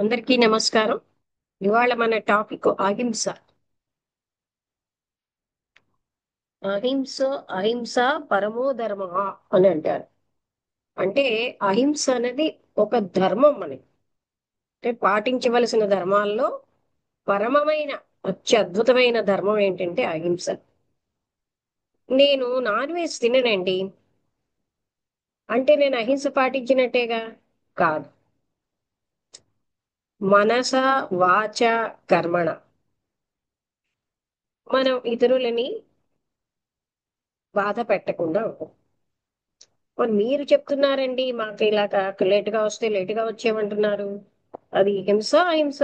అందరికీ నమస్కారం. ఇవాళ మన టాపిక్ అహింస. అహింస అహింస పరమో ధర్మ అని అంటారు. అంటే అహింస అనేది ఒక ధర్మం మనకి. అంటే పాటించవలసిన ధర్మాల్లో పరమమైన అత్యద్భుతమైన ధర్మం ఏంటంటే అహింస. నేను నాన్ వెజ్ తిననండి. అంటే నేను అహింస పాటించినట్టేగా? కాదు. మనస వాచ కర్మణ మనం ఇతరులని బాధ పెట్టకుండా ఉంటాం. మరి మీరు చెప్తున్నారండి మాకు ఇలాగా లేటుగా వస్తే లేటుగా వచ్చేయమంటున్నారు. అది హింస అహింస?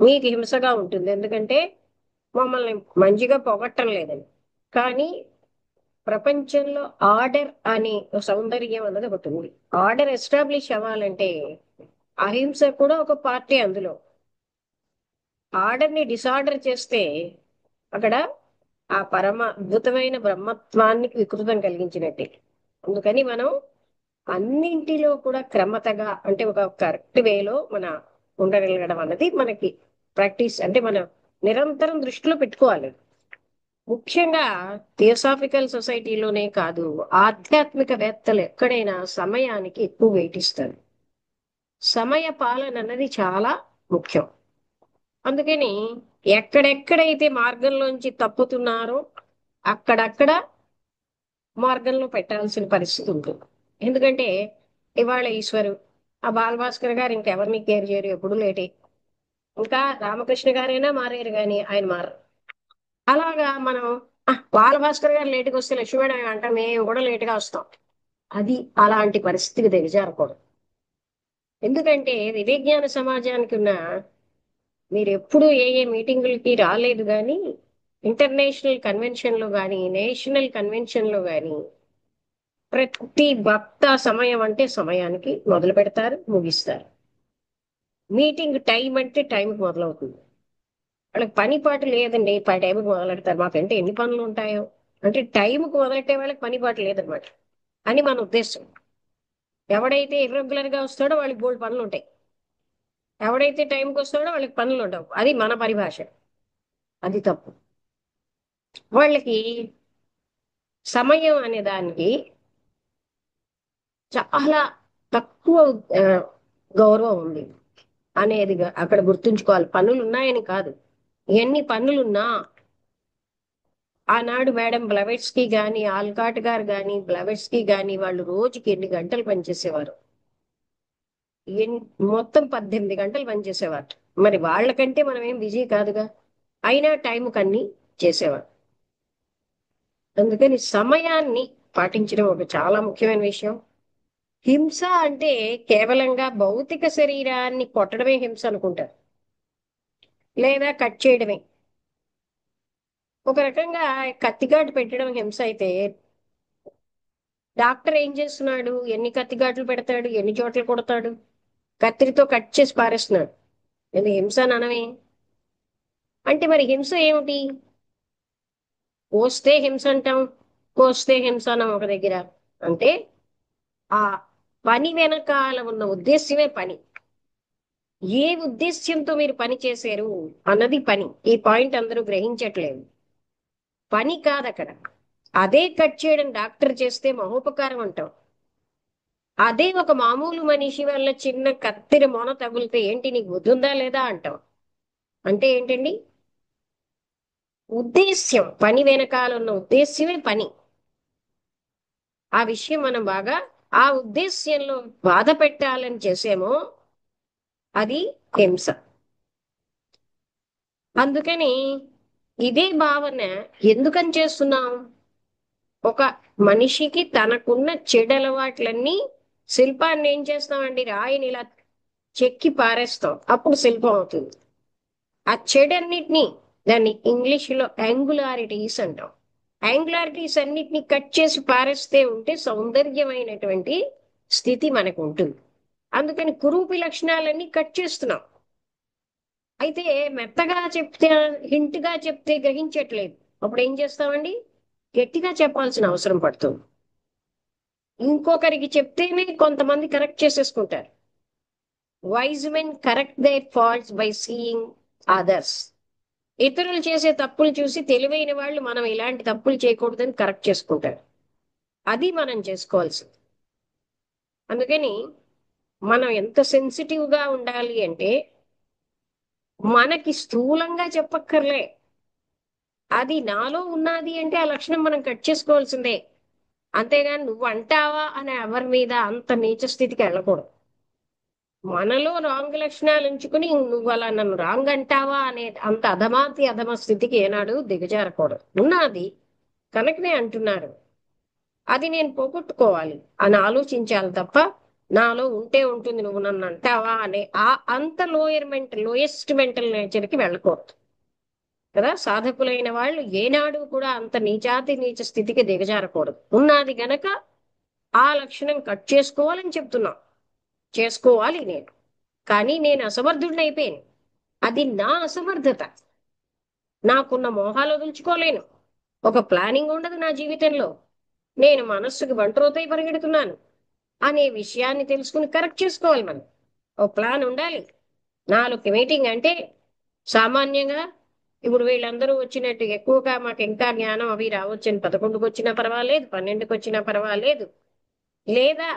మీకు హింసగా ఉంటుంది, ఎందుకంటే మమ్మల్ని మంచిగా పొగట్టం లేదని. కానీ ప్రపంచంలో ఆర్డర్ అనే ఒక సౌందర్యం అన్నది ఒకటి ఉంది. ఆర్డర్ ఎస్టాబ్లిష్ అవ్వాలంటే అహింస కూడా ఒక పార్టీ అందులో. ఆర్డర్ ని డిసార్డర్ చేస్తే అక్కడ ఆ పరమ అద్భుతమైన బ్రహ్మత్వానికి వికృతం కలిగించినట్టే. అందుకని మనం అన్నింటిలో కూడా క్రమతగా, అంటే ఒక కరెక్ట్ వేలో మన ఉండగలగడం అన్నది మనకి ప్రాక్టీస్, అంటే మనం నిరంతరం దృష్టిలో పెట్టుకోవాలి. ముఖ్యంగా థియోసాఫికల్ సొసైటీలోనే కాదు, ఆధ్యాత్మికవేత్తలు ఎక్కడైనా సమయానికి ఎక్కువ వెయిట్ ఇస్తారు. సమయ పాలన అన్నది చాలా ముఖ్యం. అందుకని ఎక్కడెక్కడైతే మార్గంలోంచి తప్పుతున్నారో అక్కడక్కడ మార్గంలో పెట్టాల్సిన పరిస్థితి ఉంటుంది. ఎందుకంటే ఇవాళ ఈశ్వరు, ఆ బాలభాస్కర్ గారు ఇంకెవరిని కేర్ చేయరు, ఎప్పుడు లేటే. ఇంకా రామకృష్ణ గారైనా మారారు కానీ ఆయన మారరు. అలాగా మనం బాలభాస్కర్ గారు లేటుగా వస్తే లక్ష్మీమేడం అంటాం, మేము కూడా లేటుగా వస్తాం. అది అలాంటి పరిస్థితికి దిగజారకూడదు. ఎందుకంటే వివేజ్ఞాన సమాజానికి ఉన్న, మీరు ఎప్పుడు ఏ ఏ మీటింగులకి రాలేదు కానీ ఇంటర్నేషనల్ కన్వెన్షన్ లో కానీ నేషనల్ కన్వెన్షన్ లో కానీ ప్రతి భక్త సమయం అంటే సమయానికి మొదలు పెడతారు, ముగిస్తారు. మీటింగ్ టైం అంటే టైంకి మొదలవుతుంది. వాళ్ళకి పని పాటు లేదండి, టైంకి మొదలెడతారు. మాకంటే ఎన్ని పనులు ఉంటాయో. అంటే టైంకి మొదలెట్టే వాళ్ళకి పని పాటు లేదనమాట అని మన ఉద్దేశం. ఎవడైతే ఇర్రెగ్యులర్ గా వస్తాడో వాళ్ళకి బోల్డ్ పనులు ఉంటాయి. ఎవడైతే టైంకి వస్తాడో వాళ్ళకి పనులు ఉండవు. అది మన పరిభాష. అది తప్పు. వాళ్ళకి సమయం అనే దానికి చాలా తక్కువ ఆ, గౌరవం ఉంది అనేది అక్కడ గుర్తుంచుకోవాలి. పనులు ఉన్నాయని కాదు, ఎన్ని పనులున్నా. ఆనాడు మేడం బ్లవెట్స్కి కానీ ఆల్కాట్ గారు కానీ బ్లవెట్స్కి కానీ వాళ్ళు రోజుకి ఎన్ని గంటలు పనిచేసేవారు? ఎన్- మొత్తం 18 గంటలు పనిచేసేవారు. మరి వాళ్ళకంటే మనం ఏం బిజీ కాదుగా, అయినా టైంకి అన్ని చేసేవారు. అందుకని సమయాన్ని పాటించడం ఒక చాలా ముఖ్యమైన విషయం. హింస అంటే కేవలంగా భౌతిక శరీరాన్ని కొట్టడమే హింస అనుకుంటారు, లేదా కట్ చేయడమే. ఒక రకంగా కత్తిగాటు పెట్టడం హింస అయితే, డాక్టర్ ఏం చేస్తున్నాడు? ఎన్ని కత్తిగాట్లు పెడతాడు, ఎన్ని చోట్ల కొడతాడు? కత్తిరితో కట్ చేసి పారేస్తున్నాడు. ఇది హింస అనమే. అంటే మరి హింస ఏమిటి? కోస్తే హింస అంటాం, కోస్తే హింస అనం ఒక దగ్గర. అంటే ఆ పని వెనకాల ఉన్న ఉద్దేశ్యమే పని. ఏ ఉద్దేశ్యంతో మీరు పని చేశారు అన్నది పని. ఈ పాయింట్ అందరూ గ్రహించట్లేదు. పని కాదు అక్కడ. అదే కట్ చేయడం డాక్టర్ చేస్తే మహోపకారం అంటాం. అదే ఒక మామూలు మనిషి వల్ల చిన్న కత్తిరి మొన తగిలితే ఏంటి నీకు బుద్ధి ఉందా లేదా అంటాం. అంటే ఏంటండి? ఉద్దేశ్యం, పని వెనకాల ఉన్న ఉద్దేశ్యమే పని. ఆ విషయం మనం బాగా, ఆ ఉద్దేశ్యంలో బాధ పెట్టాలని చేసేమో అది హింస. అందుకని ఇదే భావన ఎందుకని చేస్తున్నాం? ఒక మనిషికి తనకున్న చెడు అలవాట్లన్నీ, శిల్పాన్ని ఏం చేస్తామండి, రాయిని ఇలా చెక్కి పారేస్తాం, అప్పుడు శిల్పం అవుతుంది. ఆ చెడన్నిటినీ, దాన్ని ఇంగ్లీష్ లో యాంగులారిటీస్ అంటాం. యాంగులారిటీస్ అన్నిటిని కట్ చేసి పారేస్తే ఉంటే సౌందర్యమైనటువంటి స్థితి మనకు ఉంటుంది. అందుకని కురూపి లక్షణాలన్నీ కట్ చేస్తున్నాం. అయితే మెత్తగా చెప్తే, హింట్ గా చెప్తే గ్రహించట్లేదు. అప్పుడు ఏం చేస్తామండి? గట్టిగా చెప్పాల్సిన అవసరం పడుతుంది. ఇంకొకరికి చెప్తేనే కొంతమంది కరెక్ట్ చేసేసుకుంటారు. Wise men correct their faults by seeing others. ఇతరులు చేసే తప్పులు చూసి తెలివైన వాళ్ళు మనం ఇలాంటి తప్పులు చేయకూడదని కరెక్ట్ చేసుకుంటారు. అది మనం చేసుకోవాల్సింది. అందుకని మనం ఎంత సెన్సిటివ్ గా ఉండాలి అంటే, మనకి స్థూలంగా చెప్పక్కర్లే, అది నాలో ఉన్నది అంటే ఆ లక్షణం మనం కట్ చేసుకోవాల్సిందే. అంతేగాని నువ్వు అంటావా అని ఎవరి మీద అంత నీచ స్థితికి వెళ్ళకూడదు. మనలో రాంగ్ లక్షణాలు ఉంచుకుని నువ్వు అలా నన్ను రాంగ్ అంటావా అనే అంత అధమాతి అధమ స్థితికి ఏనాడు దిగజారకూడదు. ఉన్నది కనుకనే అంటున్నారు, అది నేను పోగొట్టుకోవాలి అని ఆలోచించాలి తప్ప, నాలో ఉంటే ఉంటుంది నువ్వు నన్ను అంటావా అనే ఆ అంత లోయెస్ట్ మెంటల్ నేచర్కి వెళ్ళకూడదు కదా. సాధకులైన వాళ్ళు ఏనాడు కూడా అంత నీచాతి నీచ స్థితికి దిగజారకూడదు. ఉన్నది గనక ఆ లక్షణం కట్ చేసుకోవాలని చెప్తున్నాం. చేసుకోవాలి నేను, కానీ నేను అసమర్థుడిని అయిపోయాను. అది నా అసమర్థత. నాకున్న మోహాలు వదులుచుకోలేను. ఒక ప్లానింగ్ ఉండదు నా జీవితంలో. నేను మనస్సుకి బంట్రోతై పరిగెడుతున్నాను అనే విషయాన్ని తెలుసుకుని కరెక్ట్ చేసుకోవాలి మనం. ఓ ప్లాన్ ఉండాలి. 4 మీటింగ్ అంటే సామాన్యంగా ఇప్పుడు వీళ్ళందరూ వచ్చినట్టు ఎక్కువగా మాకు ఇంకా జ్ఞానం అవి రావచ్చని 11కి వచ్చినా పర్వాలేదు, 12కి వచ్చినా పర్వాలేదు, లేదా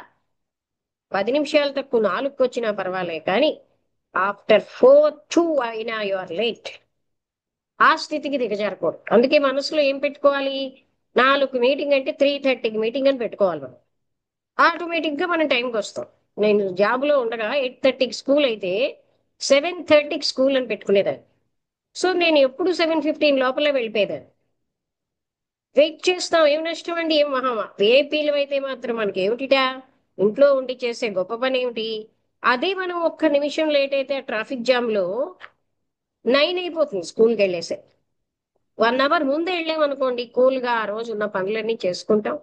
10 నిమిషాలు తక్కువ 4కి వచ్చినా పర్వాలేదు, కానీ ఆఫ్టర్ 4:02 అయినా యు ఆర్ లేట్. ఆ స్థితికి దిగజారకూడదు. అందుకే మనసులో ఏం పెట్టుకోవాలి, 4 మీటింగ్ అంటే 3:30కి మీటింగ్ అని పెట్టుకోవాలి మనం. ఆటోమేటిక్ గా మనం టైంకి వస్తాం. నేను జాబ్ లో ఉండగా 8:30కి స్కూల్ అయితే 7:30కి స్కూల్ అని పెట్టుకునేదాన్ని. సో నేను ఎప్పుడు 7:15 లోపలే వెళ్ళిపోయేదాన్ని. వెయిట్ చేస్తాం, ఏం నష్టం అండి, ఏం మహామా. ఏపీలు అయితే మాత్రం మనకి ఏమిటిటా, ఇంట్లో ఉండి చేసే గొప్ప పని ఏమిటి. అదే మనం ఒక్క నిమిషం లేట్ అయితే ఆ ట్రాఫిక్ జామ్ లో 9 అయిపోతుంది స్కూల్కి వెళ్ళేసే. 1 అవర్ ముందే వెళ్ళామనుకోండి, కూల్ గా ఆ రోజు ఉన్న పనులన్నీ చేసుకుంటాం.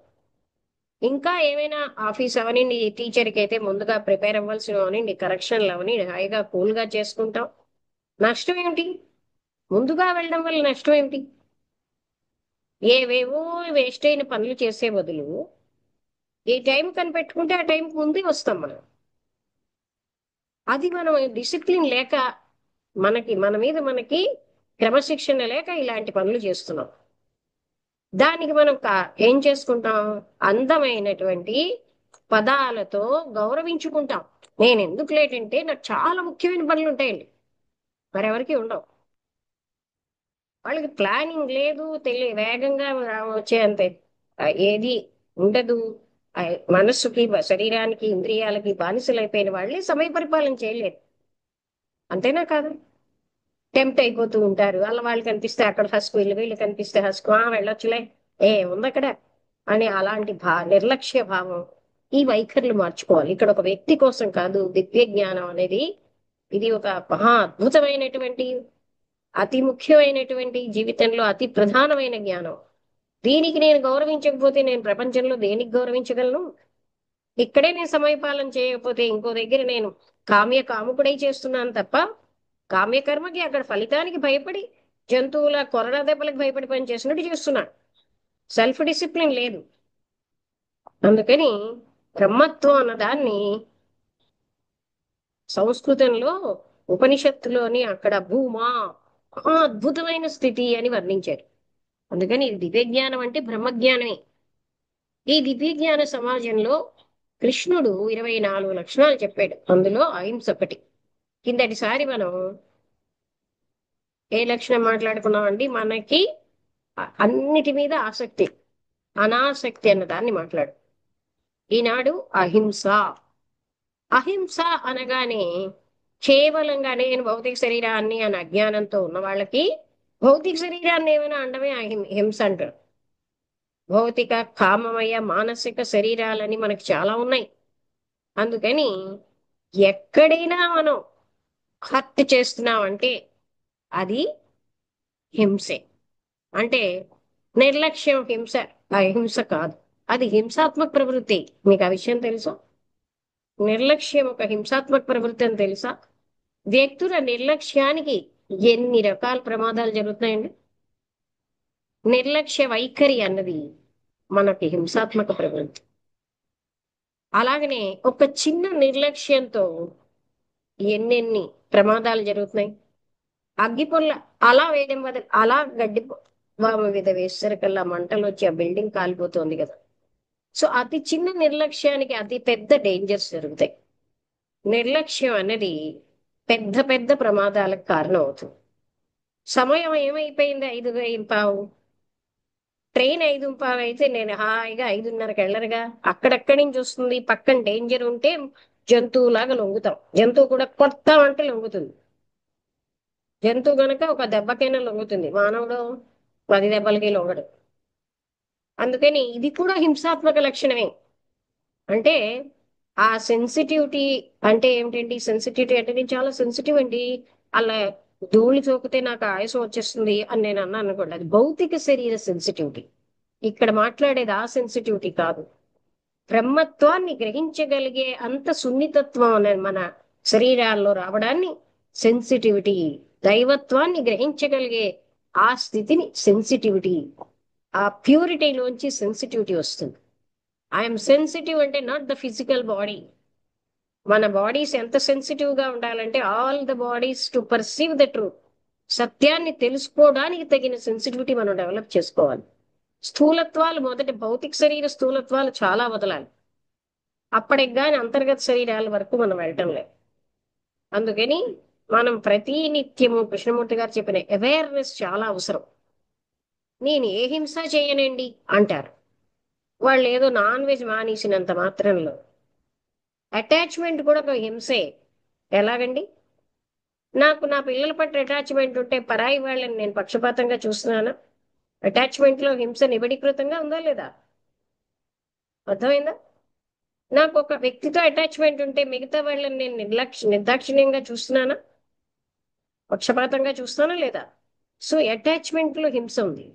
ఇంకా ఏమైనా ఆఫీస్ అవనండి, టీచర్కి అయితే ముందుగా ప్రిపేర్ అవ్వాల్సిన అవనండి, కరెక్షన్లు అవని హాయిగా కూల్ గా చేసుకుంటాం. నష్టం ఏమిటి, ముందుగా వెళ్ళడం వల్ల నష్టం ఏమిటి. ఏవేవో వేస్ట్ అయిన పనులు చేసే బదులు ఏ టైం కనిపెట్టుకుంటే ఆ టైంకి ముందే వస్తాం మనం. అది మనం డిసిప్లిన్ లేక, మన మీద మనకి క్రమశిక్షణ లేక ఇలాంటి పనులు చేస్తున్నాం. దానికి మనం ఏం చేసుకుంటాం, అందమైనటువంటి పదాలతో గౌరవించుకుంటాం. నేను ఎందుకు లేట్ అంటే నాకు చాలా ముఖ్యమైన పనులు ఉంటాయండి, మరెవరికి ఉండవు. వాళ్ళకి ప్లానింగ్ లేదు, వేగంగా వచ్చే అంతే ఏది ఉండదు. ఆ, మనస్సుకి శరీరానికి ఇంద్రియాలకి బానిసలైపోయిన వాళ్ళే సమయ పరిపాలన చేయలేరు. అంతేనా కాదు. టెంప్ట్ అయిపోతూ ఉంటారు. అలా వాళ్ళు కనిపిస్తే అక్కడ హస్కు, వీళ్ళు కనిపిస్తే హస్కు, వెళ్ళొచ్చులే, ఏ ఉంది అక్కడ అని అలాంటి నిర్లక్ష్య భావం, ఈ వైఖరులు మార్చుకోవాలి. ఇక్కడ ఒక వ్యక్తి కోసం కాదు, దివ్య జ్ఞానం అనేది ఇది ఒక మహా అద్భుతమైనటువంటి, అతి ముఖ్యమైనటువంటి, జీవితంలో అతి ప్రధానమైన జ్ఞానం. దీనికి నేను గౌరవించకపోతే నేను ప్రపంచంలో దేనికి గౌరవించగలను. ఇక్కడే నేను సమయపాలన చేయకపోతే ఇంకో దగ్గర నేను కాముకుడై చేస్తున్నాను తప్ప, కామ్యకర్మకి అక్కడ ఫలితానికి భయపడి జంతువుల కొరడా దెబ్బలకు భయపడి పని చేసినట్టు చేస్తున్నాడు. సెల్ఫ్ డిసిప్లిన్ లేదు. అందుకని బ్రహ్మత్వం అన్న దాన్ని సంస్కృతంలో ఉపనిషత్తులోని అక్కడ భూమా అద్భుతమైన స్థితి అని వర్ణించారు. అందుకని ఇది దివ్య జ్ఞానం అంటే బ్రహ్మజ్ఞానమే. ఈ దివ్య జ్ఞాన సమాజంలో కృష్ణుడు 24 లక్షణాలు చెప్పాడు, అందులో అహింస ఒకటి. కిందటిసారి మనం ఏ లక్షణం మాట్లాడుకున్నామండి, మనకి అన్నిటి మీద ఆసక్తి, అనాసక్తి అన్న దాన్ని మాట్లాడు. ఈనాడు అహింస. అహింస అనగానే కేవలంగా నేను భౌతిక శరీరాన్ని అని అజ్ఞానంతో ఉన్న వాళ్ళకి భౌతిక శరీరాన్ని ఏమైనా అండమే హింస అంటారు. భౌతిక కామమయ మానసిక శరీరాలని మనకి చాలా ఉన్నాయి. అందుకని ఎక్కడైనా మనం హర్ట్ చేస్తున్నామంటే అది హింసే. అంటే నిర్లక్ష్యం హింస, అహింస కాదు. అది హింసాత్మక ప్రవృత్తి. మీకు ఆ విషయం తెలుసా. నిర్లక్ష్యం ఒక హింసాత్మక ప్రవృత్తి అని తెలుసా. వ్యక్తుల నిర్లక్ష్యానికి ఎన్ని రకాల ప్రమాదాలు జరుగుతున్నాయండి. నిర్లక్ష్య వైఖరి అన్నది మనకి హింసాత్మక ప్రవృత్తి. అలాగనే ఒక చిన్న నిర్లక్ష్యంతో ఎన్నెన్ని ప్రమాదాలు జరుగుతున్నాయి. అగ్గిపుల్ల అలా వేయడం వల్ల అలా గడ్డి వాము మీద వేసరికల్లా మంటలు వచ్చి ఆ బిల్డింగ్ కాలిపోతుంది కదా. సో అతి చిన్న నిర్లక్ష్యానికి అతి పెద్ద డేంజర్స్ జరుగుతాయి. నిర్లక్ష్యం అనేది పెద్ద పెద్ద ప్రమాదాలకు కారణం అవుతుంది. సమయం ఏమైపోయింది 5:15, ట్రైన్ 5:15 అయితే నేను హాయిగా 5:30కి వెళ్ళరుగా. అక్కడక్కడి నుంచి వస్తుంది, పక్కన డేంజర్ ఉంటే జంతువులాగా లొంగుతాం. జంతువు కూడా కొత్త అంటే లొంగుతుంది. జంతువు గనక ఒక దెబ్బకైనా లొంగుతుంది, మానవుడు 10 దెబ్బలకి లొంగడు. అందుకని ఇది కూడా హింసాత్మక లక్షణమే. అంటే ఆ సెన్సిటివిటీ అంటే ఏమిటండి? సెన్సిటివిటీ అంటే నేను చాలా సెన్సిటివ్ అండి, అలా ధూళి సోకితే నాకు ఆయాసం వచ్చేస్తుంది అని నేను అన్నాను అనుకోండి, అది భౌతిక శరీర సెన్సిటివిటీ. ఇక్కడ మాట్లాడేది ఆ సెన్సిటివిటీ కాదు. బ్రహ్మత్వాన్ని గ్రహించగలిగే అంత సున్నితత్వం అనేది మన శరీరాల్లో రావడాన్ని సెన్సిటివిటీ, దైవత్వాన్ని గ్రహించగలిగే ఆ స్థితిని సెన్సిటివిటీ, ఆ ప్యూరిటీలోంచి సెన్సిటివిటీ వస్తుంది. ఐఎమ్ సెన్సిటివ్ అంటే నాట్ ద ఫిజికల్ బాడీ. మన బాడీస్ ఎంత సెన్సిటివ్ గా ఉండాలంటే all the bodies to perceive the truth, సత్యాన్ని తెలుసుకోవడానికి తగిన సెన్సిటివిటీ మనం డెవలప్ చేసుకోవాలి. స్థూలత్వాలు మొదటి భౌతిక శరీర స్థూలత్వాలు చాలా వదలాలి. అప్పటికి కానీ అంతర్గత శరీరాల వరకు మనం వెళ్ళటం లేదు. అందుకని మనం ప్రతి నిత్యము కృష్ణమూర్తి గారు చెప్పిన అవేర్నెస్ చాలా అవసరం. నేను ఏ హింస చేయనండి అంటారు వాళ్ళు, ఏదో నాన్ వెజ్ మానేసినంత మాత్రంలో. అటాచ్మెంట్ కూడా ఒక హింసే. ఎలాగండి? నాకు నా పిల్లల పట్ల అటాచ్మెంట్ ఉంటే పరాయి వాళ్ళని నేను పక్షపాతంగా చూస్తున్నానా? అటాచ్మెంట్ లో హింస నిబిడీకృతంగా ఉందా లేదా? అర్థమైందా? నాకు ఒక వ్యక్తితో అటాచ్మెంట్ ఉంటే మిగతా వాళ్ళని నేను నిర్దాక్షిణ్యంగా చూస్తున్నానా? పక్షపాతంగా చూస్తానా లేదా? సో అటాచ్మెంట్ లో హింస ఉంది.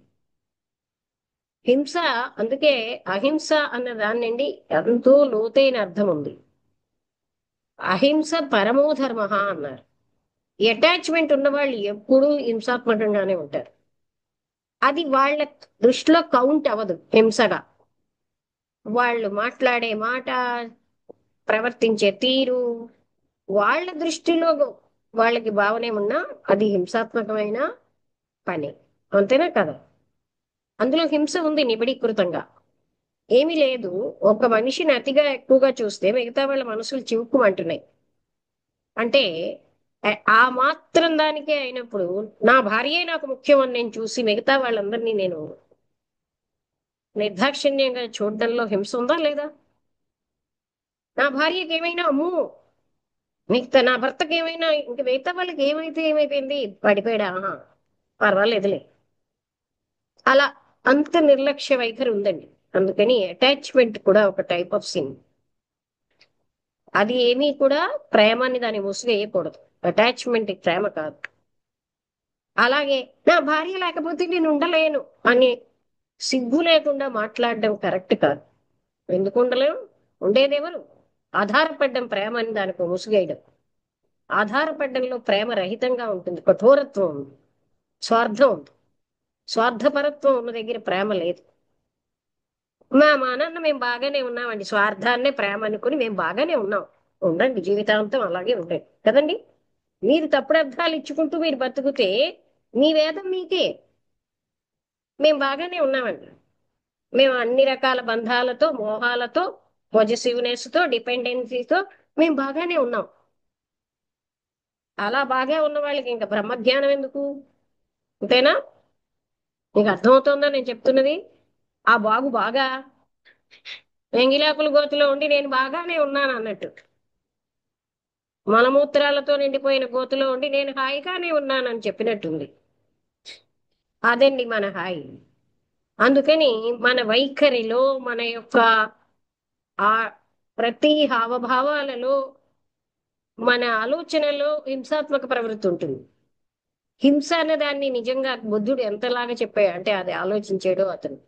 హింస, అందుకే అహింస అన్న దాన్నండి ఎంతో లోతైన అర్థం ఉంది. అహింస పరమో ధర్మ అన్నారు. అటాచ్మెంట్ ఉన్న వాళ్ళు ఎప్పుడూ హింసాత్మకంగానే ఉంటారు. అది వాళ్ళ దృష్టిలో కౌంట్ అవ్వదు హింసగా. వాళ్ళు మాట్లాడే మాట, ప్రవర్తించే తీరు, వాళ్ళ దృష్టిలో వాళ్ళకి భావనే ఉన్నా అది హింసాత్మకమైన పని. అంతేనా కదా? అందులో హింస ఉంది నిబిడీకృతంగా. ఏమీ లేదు. ఒక మనిషిని అతిగా ఎక్కువగా చూస్తే మిగతా వాళ్ళ మనసులు చివుక్కుమంటున్నాయి. అంటే ఆ మాత్రం దానికే అయినప్పుడు నా భార్యే నాకు ముఖ్యం అని నేను చూసి మిగతా వాళ్ళందరినీ నేను నిర్దాక్షిణ్యంగా చూడడంలో హింస ఉందా లేదా? నా భార్యకి ఏమైనా అమ్ము, మిగతా నా భర్తకి ఏమైనా, ఇంక మిగతా వాళ్ళకి ఏమైతే ఏమైపోయింది, పడిపోయాడా, పర్వాలేదులే, అలా అంత నిర్లక్ష్య వైఖరి ఉందండి. అందుకని అటాచ్మెంట్ కూడా ఒక టైప్ ఆఫ్ సిన్. అది ఏమీ కూడా ప్రేమని దాన్ని ముసుగేయకూడదు. అటాచ్మెంట్ ప్రేమ కాదు. అలాగే నా భార్య లేకపోతే నేను ఉండలేను అని సిగ్గు లేకుండా మాట్లాడడం కరెక్ట్ కాదు. ఎందుకు ఉండలేము? ఉండేదెవరు? ఆధారపడ్డం ప్రేమ అని దానికి ముసుగేయడం. ఆధారపడ్డంలో ప్రేమ రహితంగా ఉంటుంది, కఠోరత్వం ఉంది, స్వార్థం ఉంది. స్వార్థపరత్వం ఉన్న దగ్గర ప్రేమ లేదు. మా నాన్న మేము బాగానే ఉన్నామండి, స్వార్థాన్నే ప్రేమ అనుకుని మేము బాగానే ఉన్నాం. ఉండండి, జీవితాంతం అలాగే ఉండండి కదండి. మీరు తప్పుడు అర్థాలు ఇచ్చుకుంటూ మీరు బతుకుతే మీ వేదం మీకే. మేము బాగానే ఉన్నామండి, మేము అన్ని రకాల బంధాలతో, మోహాలతో, పొజిటివ్నెస్ తో, డిపెండెన్సీతో మేము బాగానే ఉన్నాం. అలా బాగా ఉన్న వాళ్ళకి ఇంకా బ్రహ్మజ్ఞానం ఎందుకు? అంతేనా? నీకు అర్థమవుతుందా నేను చెప్తున్నది? ఆ బాగా ఎంగిలాకుల గోతిలో ఉండి నేను బాగానే ఉన్నాను అన్నట్టు, మలమూత్రాలతో నిండిపోయిన గోతిలో ఉండి నేను హాయిగానే ఉన్నానని చెప్పినట్టుంది. అదండి మన హాయి. అందుకని మన వైఖరిలో, మన యొక్క ఆ ప్రతి హావభావాలలో, మన ఆలోచనలో హింసాత్మక ప్రవృత్తి ఉంటుంది. హింస అనే దాన్ని నిజంగా బుద్ధుడు ఎంతలాగా చెప్పాడు అంటే అది ఆలోచించాడో అతను.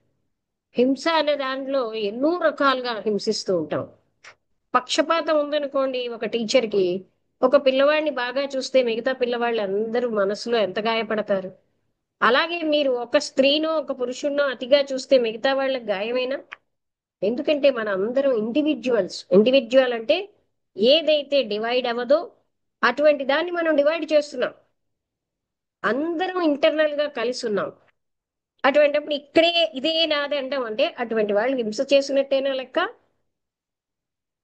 హింస అనే దాంట్లో ఎన్నో రకాలుగా హింసిస్తూ ఉంటాం. పక్షపాతం ఉందనుకోండి, ఒక టీచర్కి ఒక పిల్లవాడిని బాగా చూస్తే మిగతా పిల్లవాళ్ళు అందరూ మనసులో ఎంత గాయపడతారు. అలాగే మీరు ఒక స్త్రీనో ఒక పురుషున్నో అతిగా చూస్తే మిగతా వాళ్ళకి గాయమైనా. ఎందుకంటే మన అందరం ఇండివిజువల్స్. ఇండివిజువల్ అంటే ఏదైతే డివైడ్ అవ్వదో అటువంటి దాన్ని మనం డివైడ్ చేస్తున్నాం. అందరం ఇంటర్నల్ గా కలిసి ఉన్నాం. అటువంటిప్పుడు ఇక్కడే ఇదే నాది అంటాం అంటే అటువంటి వాళ్ళు హింస చేసినట్టేనా లెక్క?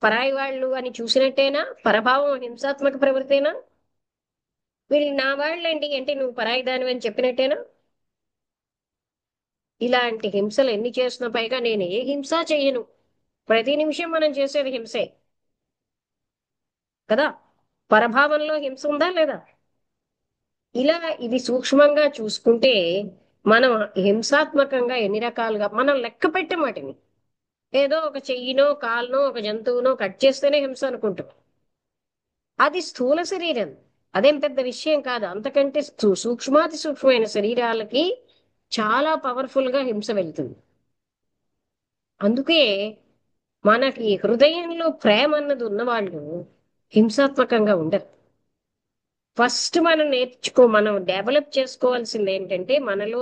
పరాయి వాళ్ళు అని చూసినట్టేనా? పరభావం హింసాత్మక ప్రవృత్తేనా? వీళ్ళు నా వాళ్ళండి అంటే నువ్వు పరాయి దానివి అని చెప్పినట్టేనా? ఇలాంటి హింసలు ఎన్ని చేస్తున్నా, పైగా నేను ఏ హింస చెయ్యను. ప్రతి నిమిషం మనం చేసేది హింసే కదా. పరభావంలో హింస ఉందా లేదా? ఇలా ఇది సూక్ష్మంగా చూసుకుంటే మనం హింసాత్మకంగా ఎన్ని రకాలుగా మనం లెక్క పెట్టం వాటిని. ఏదో ఒక చెయ్యినో కాలునో ఒక జంతువునో కట్ చేస్తేనే హింస అనుకుంటాం. అది స్థూల శరీరం, అదేం పెద్ద విషయం కాదు. అంతకంటే సూక్ష్మాతి సూక్ష్మమైన శరీరాలకి చాలా పవర్ఫుల్ గా హింస వెళ్తుంది. అందుకే మనకి హృదయంలో ప్రేమ అన్నది ఉన్నవాళ్ళు హింసాత్మకంగా ఉండరు. ఫస్ట్ మనం డెవలప్ చేసుకోవాల్సింది ఏంటంటే మనలో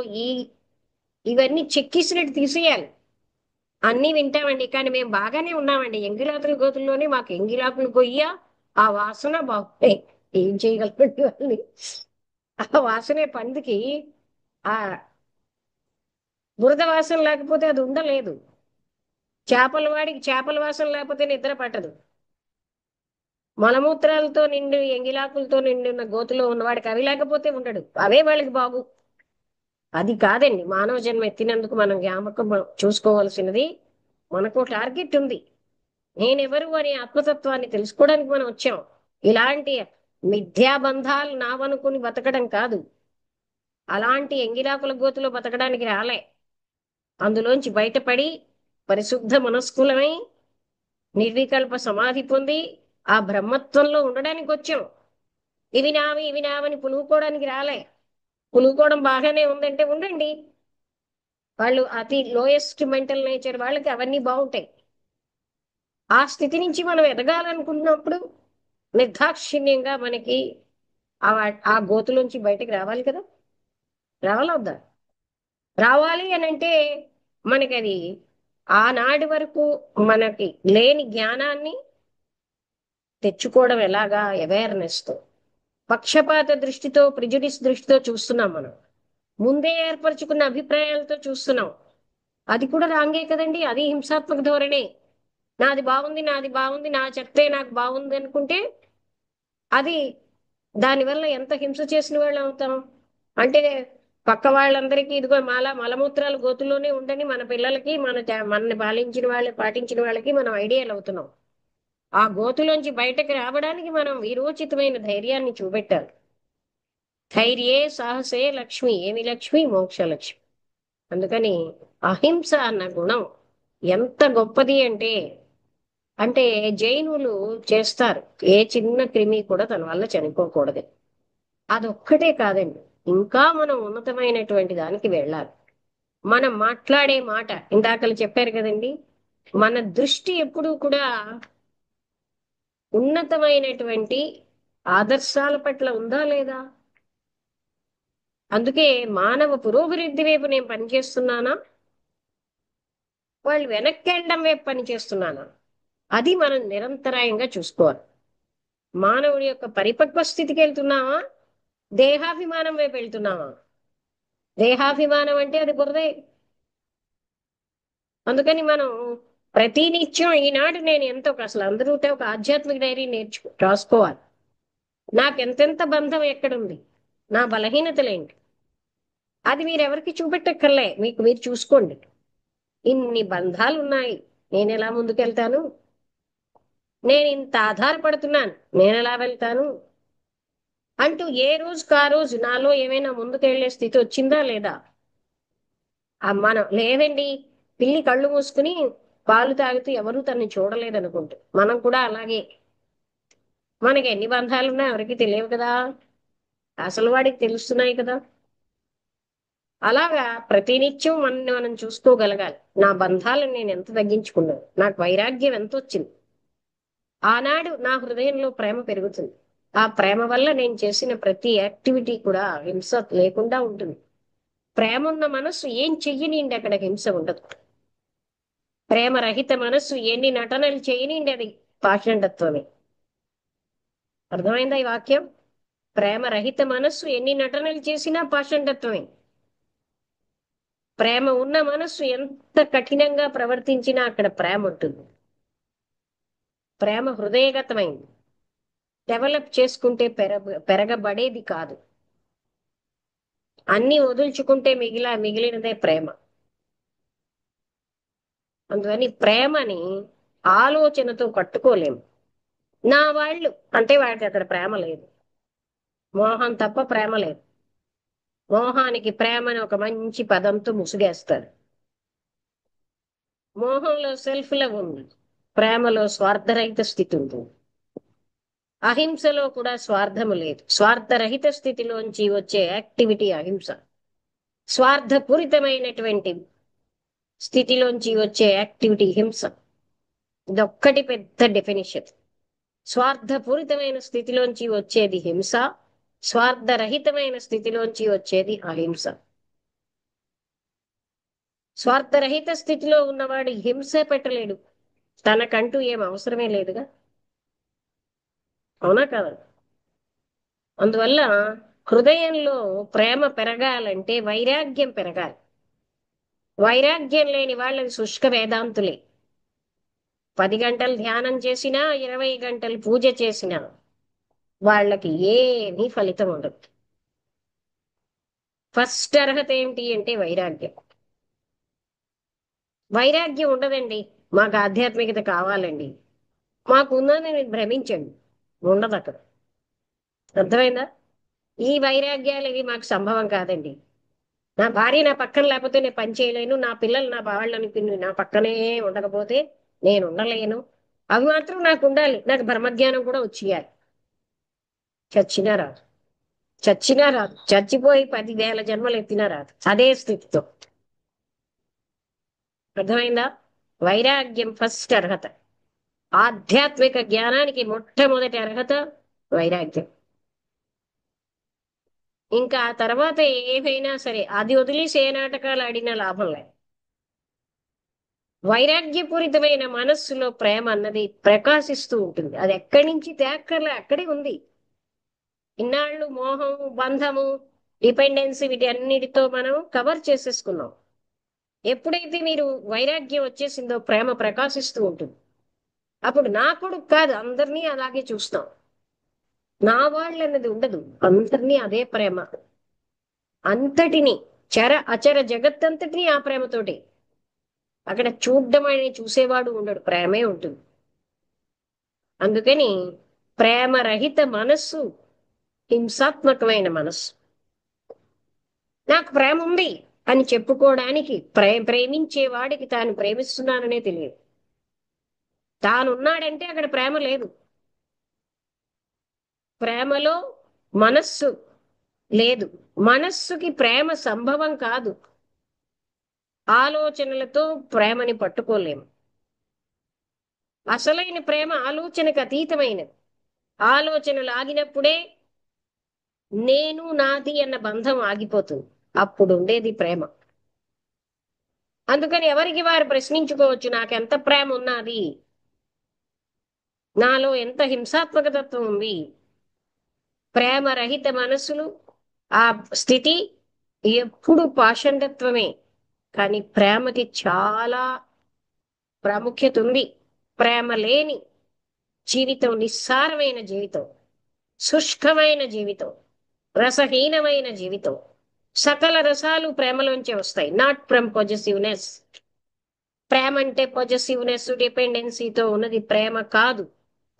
ఇవన్నీ చెక్కిసినట్టు తీసేయాలి. అన్నీ వింటామండి కానీ మేము బాగానే ఉన్నామండి, ఎంగిలాకుల గోతుల్లోనే మాకు ఎంగిలాకులు కొయ్య ఆ వాసన బాగుంటాయి. ఏం చేయగలండి వాళ్ళని? ఆ వాసనే పందికి ఆ బురద వాసన లేకపోతే అది ఉండలేదు. చేపల వాడికి చేపల వాసన లేకపోతే నిద్ర పట్టదు. మలమూత్రాలతో నిండి ఎంగిలాకులతో నిండి ఉన్న గోతులో ఉన్నవాడికి అవి లేకపోతే ఉండడు. అవే వాళ్ళకి బాగు. అది కాదండి మానవ జన్మ ఎత్తినందుకు మనం జ్ఞాపకం చూసుకోవాల్సినది. మనకు టార్గెట్ ఉంది. నేనెవరు అనే ఆత్మతత్వాన్ని తెలుసుకోవడానికి మనం వచ్చాం. ఇలాంటి మిథ్యాబంధాలు నావనుకుని బతకడం కాదు. అలాంటి ఎంగిలాకుల గోతులో బతకడానికి రాలే. అందులోంచి బయటపడి పరిశుద్ధ మనస్కులమై నిర్వికల్ప సమాధి పొంది ఆ బ్రహ్మత్వంలో ఉండడానికి వచ్చాం. ఇవి నావని పులువుకోవడానికి రాలే. పులువుకోవడం బాగానే ఉందంటే ఉండండి. వాళ్ళు అతి లోయెస్ట్ మెంటల్ నేచర్ వాళ్ళకి అవన్నీ బాగుంటాయి. ఆ స్థితి నుంచి మనం ఎదగాలనుకున్నప్పుడు నిర్దాక్షిణ్యంగా మనకి ఆ ఆ గోతులోంచి బయటకు రావాలి కదా. రావాలా వద్దా? రావాలి అని అంటే మనకి అది ఆనాటి వరకు మనకి లేని జ్ఞానాన్ని తెచ్చుకోవడం ఎలాగా? అవేర్నెస్ తో, పక్షపాత దృష్టితో, ప్రిజుడిస్ దృష్టితో చూస్తున్నాం మనం. ముందే ఏర్పరచుకున్న అభిప్రాయాలతో చూస్తున్నాం. అది కూడా రాంగే కదండి. అది హింసాత్మక ధోరణే. నాది బాగుంది, నాది బాగుంది, నా చెప్తే నాకు బాగుంది అనుకుంటే అది దానివల్ల ఎంత హింస చేసిన వాళ్ళు అవుతాం. అంటే పక్క వాళ్ళందరికీ ఇదిగో మలమూత్రాలు గోతుల్లోనే ఉండని మన పిల్లలకి మనని పాలించిన వాళ్ళు పాటించిన వాళ్ళకి మనం ఐడియాలు అవుతున్నాం. ఆ గోతులోంచి బయటకు రావడానికి మనం వీరోచితమైన ధైర్యాన్ని చూపెట్టాలి. ధైర్యే సాహసే లక్ష్మి. ఏమి లక్ష్మి? మోక్ష లక్ష్మి. అందుకని అహింస అన్న గుణం ఎంత గొప్పది అంటే అంటే జైనులు చేస్తారు. ఏ చిన్న క్రిమి కూడా తన వల్ల చనిపోకూడదు. అదొక్కటే కాదండి, ఇంకా మనం ఉన్నతమైనటువంటి దానికి వెళ్ళాలి. మనం మాట్లాడే మాట ఇందాకలు చెప్పారు కదండి. మన దృష్టి ఎప్పుడూ కూడా ఉన్నతమైనటువంటి ఆదర్శాల పట్ల ఉందా లేదా? అందుకే మానవ పురోభివృద్ధి వైపు నేను పనిచేస్తున్నానా, వాళ్ళు వెనక్కి వెళ్ళడం వైపు పనిచేస్తున్నానా? అది మనం నిరంతరాయంగా చూసుకోవాలి. మానవుడి యొక్క పరిపక్వ స్థితికి వెళ్తున్నావా, దేహాభిమానం వైపు వెళ్తున్నావా? దేహాభిమానం అంటే అది బురదే. అందుకని మనం ప్రతి నిత్యం ఈనాడు నేను ఎంతో అసలు అందరూ ఒక ఆధ్యాత్మిక డైరీ రాసుకోవాలి. నాకెంతెంత బంధం ఎక్కడుంది, నా బలహీనతలేంటి, అది మీరు ఎవరికి చూపెట్టక్కర్లే, మీకు మీరు చూసుకోండి. ఇన్ని బంధాలు ఉన్నాయి, నేను ఎలా ముందుకెళ్తాను? నేను ఇంత ఆధారపడుతున్నాను, నేను ఎలా వెళ్తాను అంటూ ఏ రోజుకు ఆ రోజు నాలో ఏమైనా ముందుకెళ్లే స్థితి వచ్చిందా లేదా? మనం లేదండి. పిల్లి కళ్ళు మూసుకుని పాలు తాగుతూ ఎవరూ తనని చూడలేదనుకుంటూ మనం కూడా అలాగే. మనకి ఎన్ని బంధాలున్నా ఎవరికి తెలియవు కదా, అసలు వాడికి తెలుస్తున్నాయి కదా. అలాగా ప్రతినిత్యం మనని మనం చూసుకోగలగాలి. నా బంధాలను నేను ఎంత తగ్గించుకున్నాను, నాకు వైరాగ్యం ఎంత వచ్చింది. ఆనాడు నా హృదయంలో ప్రేమ పెరుగుతుంది. ఆ ప్రేమ వల్ల నేను చేసిన ప్రతి యాక్టివిటీ కూడా హింస లేకుండా ఉంటుంది. ప్రేమ ఉన్న మనస్సు ఏం చెయ్యనిండి అక్కడ హింస ఉండదు. ప్రేమరహిత మనస్సు ఎన్ని నటనలు చేయనిండి అది పాషండత్వమే. అర్థమైందా ఈ వాక్యం? ప్రేమరహిత మనస్సు ఎన్ని నటనలు చేసినా పాషండత్వమే. ప్రేమ ఉన్న మనస్సు ఎంత కఠినంగా ప్రవర్తించినా అక్కడ ప్రేమ ఉంటుంది. ప్రేమ హృదయగతమైంది. డెవలప్ చేసుకుంటే పెరగబడేది కాదు. అన్ని వదులుచుకుంటే మిగిలినదే ప్రేమ. అందుకని ప్రేమని ఆలోచనతో కట్టుకోలేము. నా వాళ్ళు అంటే వాడికి అక్కడ ప్రేమ లేదు. మోహం తప్ప ప్రేమ లేదు. మోహానికి ప్రేమని ఒక మంచి పదంతో ముసుగేస్తారు. మోహంలో సెల్ఫ్ లవ్ ఉంది, ప్రేమలో స్వార్థరహిత స్థితి ఉంది. అహింసలో కూడా స్వార్థము లేదు. స్వార్థరహిత స్థితిలోంచి వచ్చే యాక్టివిటీ అహింస. స్వార్థపూరితమైనటువంటి స్థితిలోంచి వచ్చే యాక్టివిటీ హింస. ఇదొక్కటి పెద్ద డెఫినిషన్. స్వార్థపూరితమైన స్థితిలోంచి వచ్చేది హింస, స్వార్థరహితమైన స్థితిలోంచి వచ్చేది అహింస. స్వార్థరహిత స్థితిలో ఉన్నవాడు హింస పెట్టలేడు, తనకంటూ ఏం అవసరమే లేదుగా. అవునా కదా? అందువల్ల హృదయంలో ప్రేమ పెరగాలంటే వైరాగ్యం పెరగాలి. వైరాగ్యం లేని వాళ్ళది శుష్క వేదాంతులే. 10 గంటలు ధ్యానం చేసినా, 20 గంటలు పూజ చేసినా వాళ్ళకి ఏమీ ఫలితం ఉండదు. ఫస్ట్ అర్హత ఏంటి అంటే వైరాగ్యం. వైరాగ్యం ఉండదండి, మాకు ఆధ్యాత్మికత కావాలండి, మాకు ఉందని మీరు భ్రమించండి, ఉండదు అక్కడ. అర్థమైందా? ఈ వైరాగ్యాలు ఇవి మాకు సంభవం కాదండి. నా భార్య నా పక్కన లేకపోతే నేను పని చేయలేను, నా పిల్లలు నా వాళ్ళని నా పక్కనే ఉండకపోతే నేను ఉండలేను, అవి మాత్రం నాకు ఉండాలి. నాకు బ్రహ్మజ్ఞానం కూడా వచ్చేయాలి. చచ్చినా రాదు. చచ్చినా రాదు. చచ్చిపోయి 10,000 జన్మలు ఎత్తినా రాదు అదే స్థితితో. అర్థమైందా? వైరాగ్యం ఫస్ట్ అర్హత. ఆధ్యాత్మిక జ్ఞానానికి మొట్టమొదటి అర్హత వైరాగ్యం. ఇంకా ఆ తర్వాత ఏమైనా సరే అది వదిలేసి ఏ నాటకాలు ఆడినా లాభం లేదు. వైరాగ్యపూరితమైన మనస్సులో ప్రేమ అన్నది ప్రకాశిస్తూ ఉంటుంది. అది ఎక్కడి నుంచి తేక్కర్లే, అక్కడే ఉంది. ఇన్నాళ్ళు మోహం, బంధము, డిపెండెన్సీ వీటి అన్నిటితో మనం కవర్ చేసేసుకున్నాం. ఎప్పుడైతే మీరు వైరాగ్యం వచ్చేసిందో ప్రేమ ప్రకాశిస్తూ ఉంటుంది. అప్పుడు నా కొడుకు కాదు, అందరినీ అలాగే చూస్తాం. నా వాళ్ళు అన్నది ఉండదు, అందరినీ అదే ప్రేమ. అంతటిని, చర అచర జగత్తంతటిని ఆ ప్రేమతోటి. అక్కడ చూడ్డం అని చూసేవాడు ఉండడు, ప్రేమే ఉంటుంది. అందుకని ప్రేమరహిత మనస్సు హింసాత్మకమైన మనస్సు. నాకు ప్రేమ ఉంది అని చెప్పుకోవడానికి ప్రేమించే వాడికి తాను ప్రేమిస్తున్నాననే తెలియదు. తానున్నాడంటే అక్కడ ప్రేమ లేదు. ప్రేమలో మనస్సు లేదు. మనస్సుకి ప్రేమ సంభవం కాదు. ఆలోచనలతో ప్రేమని పట్టుకోలేము. అసలైన ప్రేమ ఆలోచనకు అతీతమైనది. ఆలోచనలు ఆగినప్పుడే నేను నాది అన్న బంధం ఆగిపోతుంది. అప్పుడు ఉండేది ప్రేమ. అందుకని ఎవరికి వారు ప్రశ్నించుకోవచ్చు, నాకెంత ప్రేమ ఉన్నది, నాలో ఎంత హింసాత్మక తత్వం ఉంది. ప్రేమరహిత మనస్సులు ఆ స్థితి ఎప్పుడు పాషండత్వమే. కానీ ప్రేమకి చాలా ప్రాముఖ్యత ఉంది. ప్రేమ లేని జీవితం నిస్సారమైన జీవితం, శుష్కమైన జీవితం, రసహీనమైన జీవితం. సకల రసాలు ప్రేమలోంచే వస్తాయి, నాట్ ఫ్రమ్ పొజెసివ్నెస్. ప్రేమ అంటే పొజెసివ్నెస్, డిపెండెన్సీతో ఉన్నది ప్రేమ కాదు.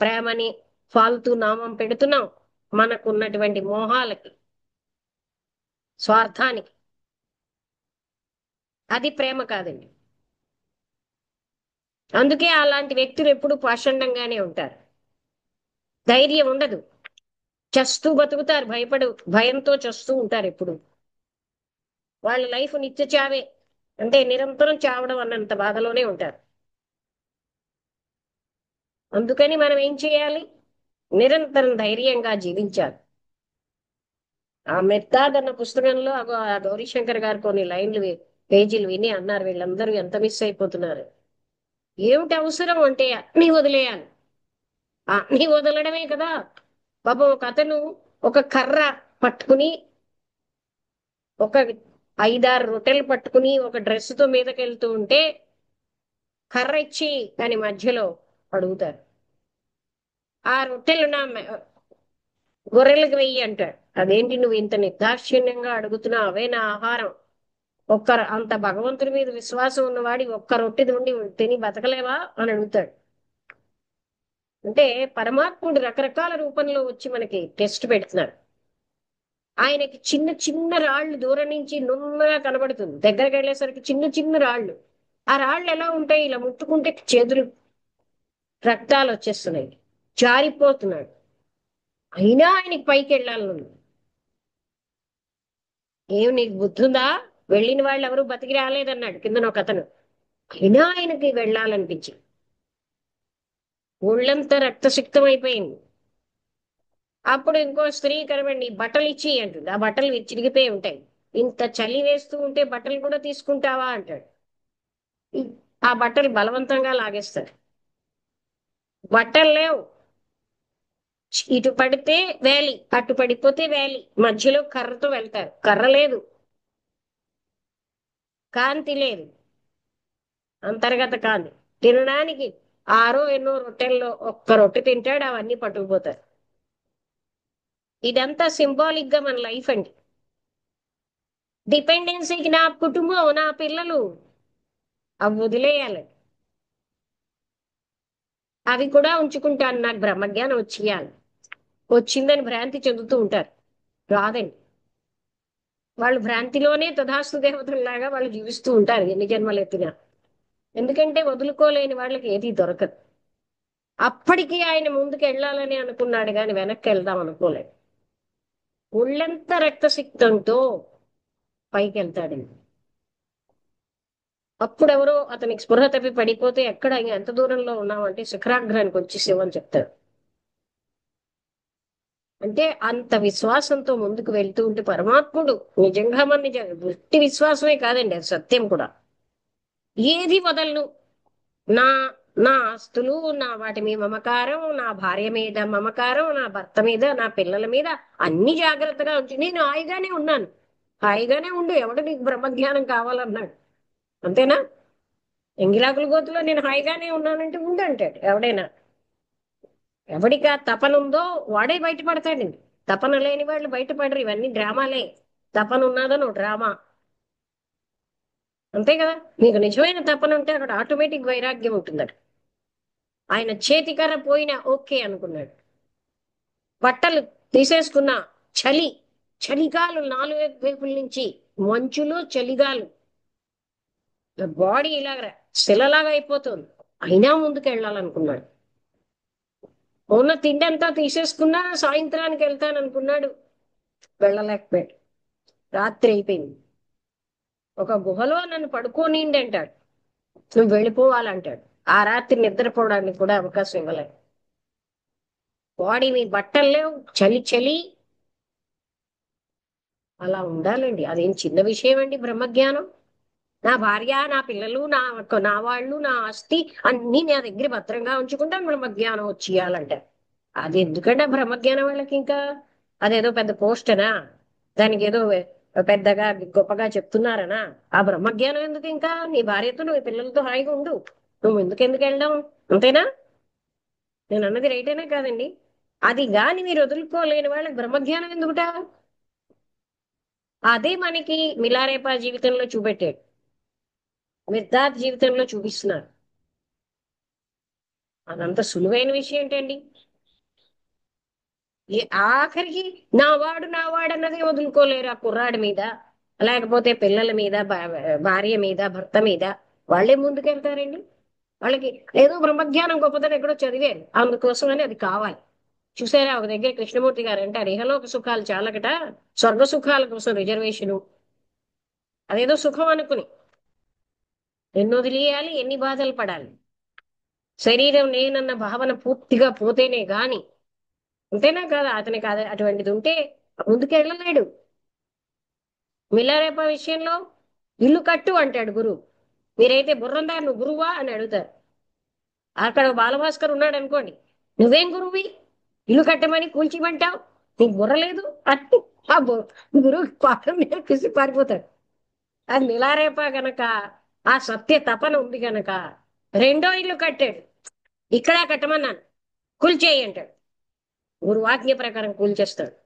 ప్రేమని ఫాల్తూ నామం పెడుతున్నాం మనకున్నటువంటి మోహాలకి, స్వార్థానికి. అది ప్రేమ కాదండి. అందుకే అలాంటి వ్యక్తులు ఎప్పుడు పాషండంగానే ఉంటారు. ధైర్యం ఉండదు, చస్తూ బతుకుతారు, భయంతో చస్తూ ఉంటారు ఎప్పుడు. వాళ్ళ లైఫ్ నిత్య చావే, అంటే నిరంతరం చావడం అన్నంత బాధలోనే ఉంటారు. అందుకని మనం ఏం చేయాలి? నిరంతరం ధైర్యంగా జీవించాలి. ఆ మెత్తాద్ అన్న పుస్తకంలో ఆ గౌరీశంకర్ గారు కొన్ని లైన్లు పేజీలు విని అన్నారు, వీళ్ళందరూ ఎంత మిస్ అయిపోతున్నారు. ఏమిటి అవసరం అంటే అన్ని వదిలేయాలి. అన్ని వదలడమే కదా పాపం ఒక అతను ఒక కర్ర పట్టుకుని, ఒక 5-6 రొట్టెలు పట్టుకుని ఒక డ్రెస్సుతో మీదకి వెళ్తూ ఉంటే కర్ర ఇచ్చి దాని మధ్యలో అడుగుతారు, ఆ రొట్టెలు గొర్రెలకు వెయ్యి అంటాడు. అదేంటి నువ్వు ఇంత నిర్దాక్షిణ్యంగా అడుగుతున్నావు, అవే నా ఆహారం. అంత భగవంతుడి మీద విశ్వాసం ఉన్నవాడి ఒక్క రొట్టె ఉండి తిని బతకలేవా అని అడుగుతాడు. అంటే పరమాత్ముడు రకరకాల రూపంలో వచ్చి మనకి టెస్ట్ పెడుతున్నాడు. ఆయనకి చిన్న చిన్న రాళ్ళు దూరం నుంచి నున్నగా కనబడుతుంది, దగ్గరికి వెళ్ళేసరికి చిన్న చిన్న రాళ్ళు. ఆ రాళ్ళు ఎలా ఉంటాయి, ఇలా ముట్టుకుంటే చేతులు రక్తాలు వచ్చేస్తున్నాయి, జారిపోతున్నాడు. అయినా ఆయనకి పైకి వెళ్ళాలను. ఏం నీకు బుద్ధి ఉందా, వెళ్ళిన వాళ్ళు ఎవరు బతికి రాలేదన్నాడు కిందన ఒక అతను. అయినా ఆయనకి వెళ్ళాలనిపించి ఒళ్ళంతా రక్తసిక్తం అయిపోయింది. అప్పుడు ఇంకో స్త్రీ కనబడి బట్టలు ఇచ్చి అంటుంది. ఆ బట్టలు చిరిగిపోయి ఉంటాయి. ఇంత చలి వేస్తూ ఉంటే బట్టలు కూడా తీసుకుంటావా అంటాడు. ఈ- ఆ బట్టలు బలవంతంగా లాగేస్తారు. బట్టలు లేవు, ఇటు పడితే వేలి, అటు పడిపోతే వేలి, మధ్యలో కర్రతో వెళ్తారు. కర్ర లేదు, కాంతి లేదు, అంతర్గత కాంతి. తినడానికి ఆరో ఎన్నో రొట్టెల్లో ఒక్క రొట్టె తింటాడు, అవన్నీ పట్టుకుపోతారు. ఇదంతా సింబాలిక్ గా మన లైఫ్ అండి. డిపెండెన్సీకి నా కుటుంబం, నా పిల్లలు, అవి వదిలేయాలి. అవి కూడా ఉంచుకుంటాను, నాకు బ్రహ్మజ్ఞానం వచ్చేయాలి. వచ్చిందని భ్రాంతి చెందుతూ ఉంటారు. రాదండి. వాళ్ళు భ్రాంతిలోనే తథాస్తు దేవతల్లాగా వాళ్ళు జీవిస్తూ ఉంటారు ఎన్ని జన్మలు ఎత్తినా. ఎందుకంటే వదులుకోలేని వాళ్ళకి ఏది దొరకదు. అప్పటికి ఆయన ముందుకు వెళ్ళాలని అనుకున్నాడు కానీ వెనక్కి వెళ్దాం అనుకోలేదు. ఒళ్ళంతా రక్తసిక్తంతో పైకి వెళ్తాడండి. అప్పుడెవరో అతనికి స్పృహ తప్పి పడిపోతే, ఎక్కడ ఇంకా ఎంత దూరంలో ఉన్నామంటే శిఖరాగ్రానికి వచ్చి శివని చెప్తాడు. అంటే అంత విశ్వాసంతో ముందుకు వెళ్తూ ఉంటే పరమాత్ముడు నిజంగా మన వృత్తి విశ్వాసమే కాదండి, అది సత్యం కూడా. ఏది వదలను, నా నా ఆస్తులు, నా వాటి మీద మమకారం, నా భార్య మీద మమకారం, నా భర్త మీద, నా పిల్లల మీద అన్ని జాగ్రత్తగా ఉంచి నేను హాయిగానే ఉన్నాను. హాయిగానే ఉండు, ఎవడు నీకు బ్రహ్మజ్ఞానం కావాలన్నాడు. అంతేనా? ఎంగిలాకుల గోతులో నేను హాయిగానే ఉన్నానంటే ఉండు అంటాడు ఎవడైనా. ఎవడికి ఆ తపన ఉందో వాడే బయటపడతాడండి. తపన లేని వాళ్ళు బయటపడరు, ఇవన్నీ డ్రామాలే. తపన ఉన్నదని ఒక డ్రామా. అంతే కదా. మీకు నిజమైన తపన ఉంటే అక్కడ ఆటోమేటిక్ వైరాగ్యం ఉంటుందట. ఆయన చేతికర్ర పోయినా ఓకే అనుకున్నాడు. బట్టలు తీసేసుకున్నా, చలి, చలిగాలు నాలుగు వైపుల నుంచి, మంచులో చలిగాలు, బాడీ ఇలాగ శిలలాగా అయిపోతుంది. అయినా ముందుకు వెళ్ళాలనుకున్నాడు. ఉన్న తిండి అంతా తీసేసుకున్నా సాయంత్రానికి వెళ్తాననుకున్నాడు, వెళ్ళలేకపోయాడు. రాత్రి అయిపోయింది. ఒక గుహలో నన్ను పడుకోనిండి అంటాడు, నువ్వు వెళ్ళిపోవాలంటాడు. ఆ రాత్రి నిద్రపోవడానికి కూడా అవకాశం ఇవ్వలేదు. బాడీ మీ బట్టలు లేవు, చలి చలి. అలా ఉండాలండి, అదేం చిన్న విషయం అండి బ్రహ్మజ్ఞానం. నా భార్య, నా పిల్లలు, నా వాళ్ళు, నా ఆస్తి అన్ని నా దగ్గర భద్రంగా ఉంచుకుంటా బ్రహ్మజ్ఞానం వచ్చేయాలంట. అది ఎందుకంటే బ్రహ్మజ్ఞానం వాళ్ళకి ఇంకా అదేదో పెద్ద పోస్టనా, దానికి ఏదో పెద్దగా గొప్పగా చెప్తున్నారనా? ఆ బ్రహ్మజ్ఞానం ఎందుకు? ఇంకా నీ భార్యతో నువ్వు పిల్లలతో హాయిగా ఉండు, నువ్వు ఎందుకు వెళ్ళడం. అంతేనా? నేను అన్నది రైటేనా కాదండి? అది గాని మీరు వదులుకోలేని వాళ్ళకి బ్రహ్మజ్ఞానం ఎందుకుట? అదే మనకి మిలారేపా జీవితంలో చూపెట్టాడు, మిర్దాత్ జీవితంలో చూపిస్తున్నారు. అదంత సులువైన విషయం ఏంటండి? ఆఖరికి నా వాడు అన్నది వదులుకోలేరు ఆ కుర్రాడి మీద, లేకపోతే పిల్లల మీద, భార్య మీద, భర్త మీద. వాళ్ళే ముందుకెళ్తారండి. వాళ్ళకి ఏదో బ్రహ్మజ్ఞానం గొప్పదని ఎక్కడో చదివారు, అందుకోసమని అది కావాలి. చూసారా, ఒక దగ్గర కృష్ణమూర్తి గారు అంటారు, ఇహలోక సుఖాలు చాలకట స్వర్గ సుఖాల కోసం రిజర్వేషను. అదేదో సుఖం అనుకుని ఎన్ని వదిలేయాలి, ఎన్ని బాధలు పడాలి. శరీరం నేనన్న భావన పూర్తిగా పోతేనే గాని. అంతేనా కాదా? అతనికి అటువంటిది ఉంటే ముందుకు వెళ్ళలేడు. మిల్లారేప విషయంలో ఇల్లు కట్టు అంటాడు గురువు. మీరైతే బుర్రందా, నువ్వు గురువా అని అడుగుతారు. అక్కడ బాలభాస్కర్ ఉన్నాడు అనుకోండి, నువ్వేం గురువి, ఇల్లు కట్టమని కూల్చిమంటావు, నీకు బుర్ర లేదు అని ఆ గురువు పాపం మీద పిసి పారిపోతాడు. అది నిలారేప గనక, ఆ సత్య తపన ఉంది గనక రెండో ఇల్లు కట్టాడు. ఇక్కడ కట్టమన్నాను, కూల్చేయి అంటాడు. గురువాజ్ఞ ప్రకారం కూల్చేస్తాడు.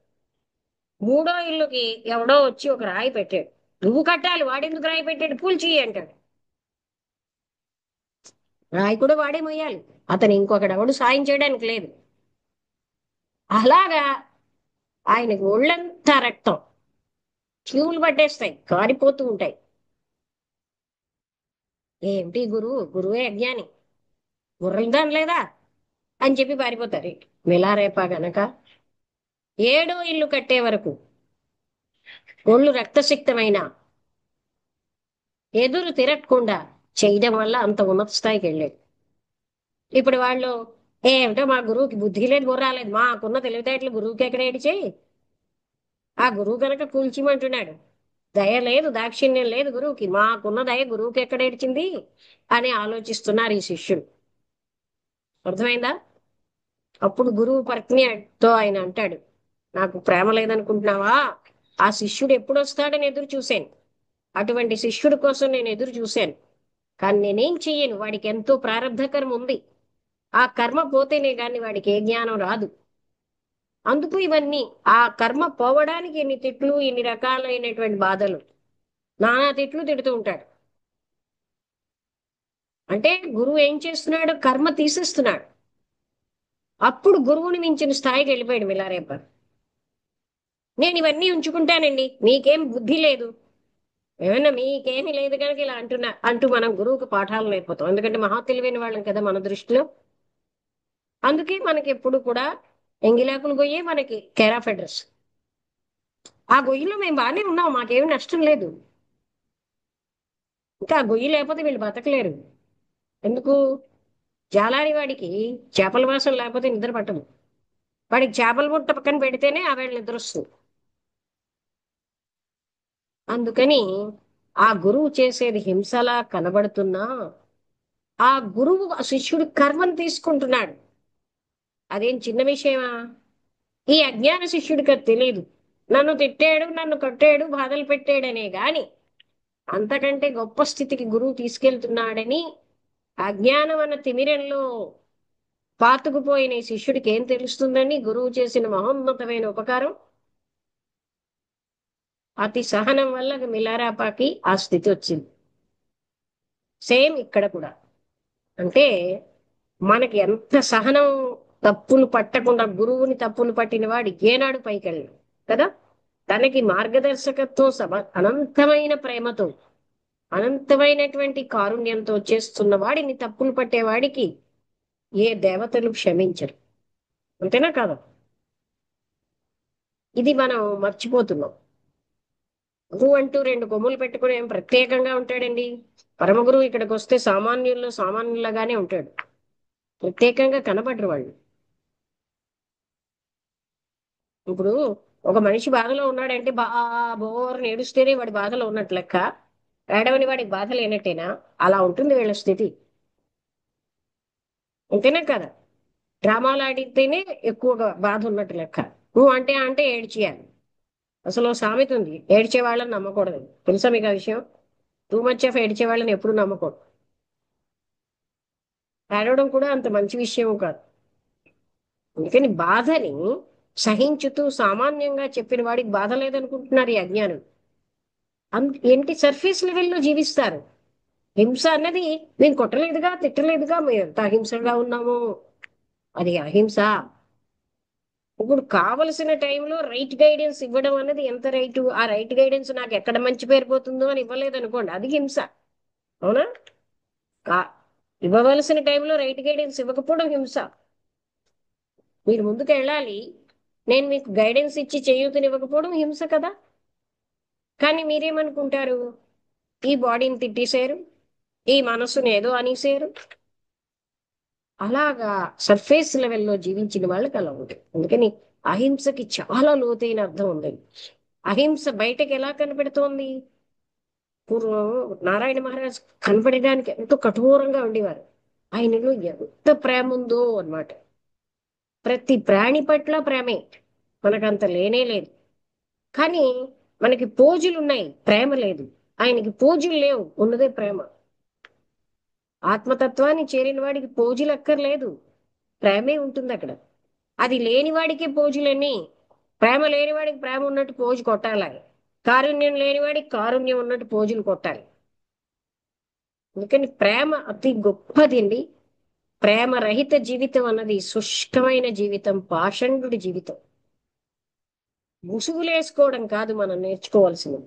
మూడో ఇల్లుకి ఎవడో వచ్చి ఒక రాయి పెట్టాడు. నువ్వు కట్టాలి, వాడెందుకు రాయి పెట్టాడు, కూల్చేయి అంటాడు. రాయి కూడా వాడే మొయ్యాలి, అతను ఇంకొకడెవడు సాయం చేయడానికి లేదు. అలాగా ఆయనకి ఒళ్ళంతా రక్తం, చీవులు పట్టేస్తాయి, కారిపోతూ ఉంటాయి. ఏమిటి గురువు, గురువే అజ్ఞాని, బుర్రలుదాని లేదా అని చెప్పి పారిపోతారు. మిలారేపా గనక ఏడో ఇల్లు కట్టే వరకు ఒళ్ళు రక్తసిక్తమైన ఎదురు తిరగకుండా చేయడం వల్ల అంత ఉన్నత స్థాయికి వెళ్ళాడు. ఇప్పుడు వాళ్ళు ఏమిటో మా గురువుకి బుద్ధి లేదు, బుర్ర రాలేదు, మాకున్న తెలివితేటలు గురువుకి ఎక్కడ ఏడిచేయి, ఆ గురువు కనుక కూల్చిమంటున్నాడు. దయ లేదు, దాక్షిణ్యం లేదు గురువుకి, మాకున్న దయ గురువుకి ఎక్కడ ఏడిచింది అని ఆలోచిస్తున్నారు ఈ శిష్యుడు. అర్థమైందా? అప్పుడు గురువు పత్నితో ఆయన అంటాడు, నాకు ప్రేమ లేదనుకుంటున్నావా, ఆ శిష్యుడు ఎప్పుడు వస్తాడని ఎదురు చూశాను, అటువంటి శిష్యుడి కోసం నేను ఎదురు చూశాను. కానీ నేనేం చెయ్యను, వాడికి ఎంతో ప్రారంధ కర్మ ఉంది, ఆ కర్మ పోతేనే గాని వాడికి ఏ జ్ఞానం రాదు. అందుకు ఇవన్నీ, ఆ కర్మ పోవడానికి ఎన్ని తిట్లు, ఎన్ని రకాలైనటువంటి బాధలు, నానా తిట్లు తిడుతూ ఉంటాడు. అంటే గురువు ఏం చేస్తున్నాడు, కర్మ తీసేస్తున్నాడు. అప్పుడు గురువుని మించిన స్థాయికి వెళ్ళిపోయాడు మిలారేప. నేను ఇవన్నీ ఉంచుకుంటానండి, మీకేం బుద్ధి లేదు, ఏమన్నా మీకేమీ లేదు కనుక ఇలా అంటూ మనం గురువుకు పాఠాలు నేర్పుతాం. ఎందుకంటే మహా తెలివైన వాళ్ళం కదా మన దృష్టిలో. అందుకే మనకి ఎప్పుడు కూడా ఎంగిలాకులు గొయ్యే మనకి కేర్ ఆఫ్ అడ్రస్. ఆ గొయ్యిలో మేము బాగానే ఉన్నాం, మాకేమీ నష్టం లేదు. ఇంకా ఆ గొయ్యి లేకపోతే వీళ్ళు బతకలేరు. ఎందుకు? జాలారి వాడికి చేపల వాసన లేకపోతే నిద్ర పట్టదు. వాడికి చేపల ముట్ట పక్కన పెడితేనే ఆ వేళ నిద్ర వస్తుంది. అందుకని ఆ గురువు చేసేది హింసలా కనబడుతున్నా, ఆ గురువు ఆ శిష్యుడు కర్మను తీసుకుంటున్నాడు. అదేం చిన్న విషయమా? ఈ అజ్ఞాన శిష్యుడికి అది తెలియదు. నన్ను తిట్టాడు, నన్ను కట్టాడు, బాధలు పెట్టాడనే గాని అంతకంటే గొప్ప స్థితికి గురువు తీసుకెళ్తున్నాడని అజ్ఞానం అన్న తిమిరంలో పాతుకుపోయిన ఈ శిష్యుడికి ఏం తెలుస్తుందని, గురువు చేసిన మహోన్నతమైన ఉపకారం, అతి సహనం వల్ల మిలారాపాకి ఆ స్థితి వచ్చింది. సేమ్ ఇక్కడ కూడా. అంటే మనకి ఎంత సహనం, తప్పులు పట్టకుండా, గురువుని తప్పులు పట్టిన వాడు ఏనాడు పైకి వెళ్ళడు కదా. తనకి మార్గదర్శకత్వం అనంతమైన ప్రేమతో, అనంతమైనటువంటి కారుణ్యంతో చేస్తున్న వాడిని తప్పులు పట్టేవాడికి ఏ దేవతలు క్షమించరు. అంతేనా కాదా? ఇది మనం మర్చిపోతున్నాం. గురువు అంటూ రెండు కొమ్ములు పెట్టుకుని ఏం ప్రత్యేకంగా ఉంటాడండి. పరమగురువు ఇక్కడికి వస్తే సామాన్యుల్లో సామాన్యులగానే ఉంటాడు, ప్రత్యేకంగా కనబడరు వాళ్ళు. ఇప్పుడు ఒక మనిషి బాధలో ఉన్నాడంటే బోర్ని ఏడుస్తేనే వాడి బాధలో ఉన్నట్టు లెక్క, ఏడవని వాడికి బాధ లేనట్టేనా? అలా ఉంటుంది వీళ్ళ స్థితి. అంతేనా కదా? డ్రామాలు ఆడితేనే ఎక్కువగా బాధ ఉన్నట్టు లెక్క. నువ్వు అంటే ఏడ్చేయాలి. అసలు ఓ సామెత ఉంది, ఏడ్చే వాళ్ళని నమ్మకూడదు. తెలుసా మీకు ఆ విషయం? టూ మచ్ ఆఫ్ ఏడ్చే వాళ్ళని ఎప్పుడు నమ్మకూడదు. ఏడవడం కూడా అంత మంచి విషయం కాదు. అందుకని బాధని సహించుతూ సామాన్యంగా చెప్పిన వాడికి బాధ లేదనుకుంటున్నారు ఈ అజ్ఞానం. ఏంటి సర్ఫేస్ లెవెల్లో జీవిస్తారు. హింస అన్నది, నేను కొట్టలేదుగా, తిట్టలేదుగా, మేము ఎంత అహింసగా ఉన్నాము, అది అహింస. ఇప్పుడు కావలసిన టైంలో రైట్ గైడెన్స్ ఇవ్వడం అన్నది ఎంత రైటు, ఆ రైట్ గైడెన్స్ నాకు ఎక్కడ మంచి పేరు పోతుందో అని ఇవ్వలేదు అనుకోండి, అది హింస. అవునా? కా- ఇవ్వవలసిన టైంలో రైట్ గైడెన్స్ ఇవ్వకపోవడం హింస. మీరు ముందుకు వెళ్ళాలి, నేను మీకు గైడెన్స్ ఇచ్చి చేయూతనివ్వకపోవడం హింస కదా. కానీ మీరేమనుకుంటారు, ఈ బాడీని తిట్టేశారు, ఈ మనసుని ఏదో అనేసారు. అలాగా సర్ఫేస్ లెవెల్లో జీవించిన వాళ్ళకి అలా ఉంటుంది. అందుకని అహింసకి చాలా లోతైన అర్థం ఉంది. అహింస బయటకు ఎలా కనపెడుతోంది? పూర్వం నారాయణ మహారాజ్ కనపడడానికి ఎంతో కఠోరంగా ఉండేవారు. ఆయనలో ఎంత ప్రేమ ఉందో అన్నమాట. ప్రతి ప్రాణి పట్ల ప్రేమే. మనకంత లేనే లేదు. కానీ మనకి పోజులు ఉన్నాయి, ప్రేమ లేదు. ఆయనకి పోజులు లేవు, ఉన్నదే ప్రేమ. ఆత్మతత్వాన్ని చేరిన వాడికి పోజులు అక్కర్లేదు, ప్రేమే ఉంటుంది అక్కడ. అది లేని వాడికి పోజులని. ప్రేమ లేని వాడికి ప్రేమ ఉన్నట్టు పోజు కొట్టాలి, కారుణ్యం లేని వాడికి కారుణ్యం ఉన్నట్టు పోజులు కొట్టాలి. అందుకని ప్రేమ అతి గొప్పదండి. ప్రేమ రహిత జీవితం అన్నది శుష్కమైన జీవితం, పాషండుడి జీవితం. ముసుగులేసుకోవడం కాదు మనం నేర్చుకోవాల్సింది,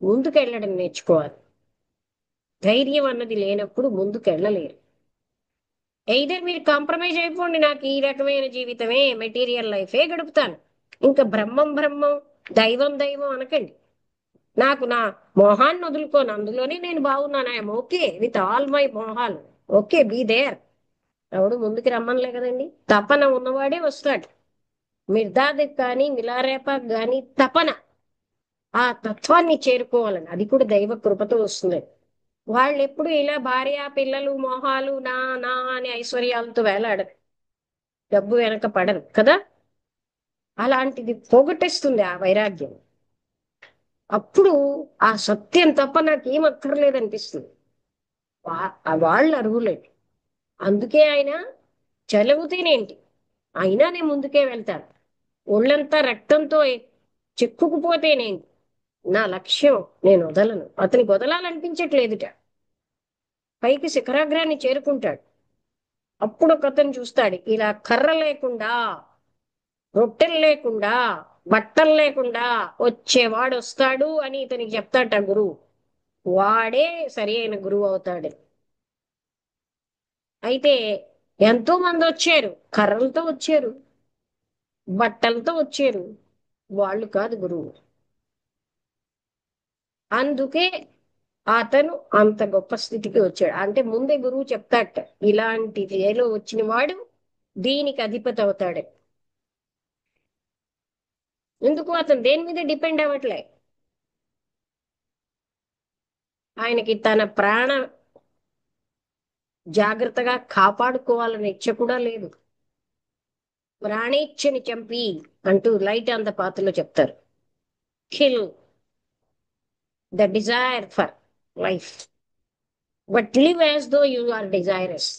ముందుకెళ్ళడం నేర్చుకోవాలి. ధైర్యం అన్నది లేనప్పుడు ముందుకెళ్ళలేరు. ఎయిదర్ మీరు కాంప్రమైజ్ అయిపోండి, నాకు ఈ రకమైన జీవితమే, మెటీరియల్ లైఫే గడుపుతాను, ఇంకా బ్రహ్మం బ్రహ్మం, దైవం దైవం అనకండి. నాకు నా మోహాన్ని వదులుకోను, అందులోనే నేను బాగున్నాను, I'm okay with all my మోహాలు. Okay, be there. ఎవడు ముందుకు రమ్మనలే కదండి. తపన ఉన్నవాడే వస్తాడు. మిర్దాదికి కానీ మిలారేపాకు కానీ తపన, ఆ తత్వాన్ని చేరుకోవాలని, అది కూడా దైవ కృపతో వస్తుంది. వాళ్ళు ఎప్పుడు ఇలా భార్య పిల్లలు మోహాలు నా నా అని ఐశ్వర్యాలతో వేలాడరు, డబ్బు వెనక పడరు కదా. అలాంటిది పోగొట్టేస్తుంది ఆ వైరాగ్యం. అప్పుడు ఆ సత్యం తప్ప నాకేం అక్కర్లేదనిపిస్తుంది. వాళ్ళు అర్హులేంటి. అందుకే ఆయన చలుగుతేనేంటి, అయినా నేను ముందుకే వెళ్తాను. ఒళ్ళంతా రక్తంతో చెక్కుకుపోతేనేంటి, నా లక్ష్యం నేను వదలను. అతనికి వదలాలనిపించట్లేదుట. పైకి శిఖరాగ్రాన్ని చేరుకుంటాడు. అప్పుడు ఒక అతను చూస్తాడు, ఇలా కర్ర లేకుండా, రొట్టెలు లేకుండా, బట్టలు లేకుండా వచ్చేవాడు వస్తాడు అని ఇతనికి చెప్తాట గురువు. వాడే సరి అయిన గురువు అవుతాడు. అయితే ఎంతో మంది వచ్చారు, కర్రలతో వచ్చారు, బట్టలతో వచ్చారు, వాళ్ళు కాదు గురువు. అందుకే అతను అంత గొప్ప స్థితికి వచ్చాడు. అంటే ముందే గురువు చెప్తాట, ఇలాంటి ఏలో వచ్చిన వాడు దీనికి అధిపతి అవుతాడు. ఎందుకు, అతను దేని మీద డిపెండ్ అవ్వట్లే. ఆయనకి తన ప్రాణ జాగ్రత్తగా కాపాడుకోవాలనే ఇచ్చ కూడా లేదు. ప్రాణేచ్ఛని చంపి అంటూ లైట్ ఆన్ ద పాత్రలో చెప్తారు. Kill the desire for life, but live as though you are desirous.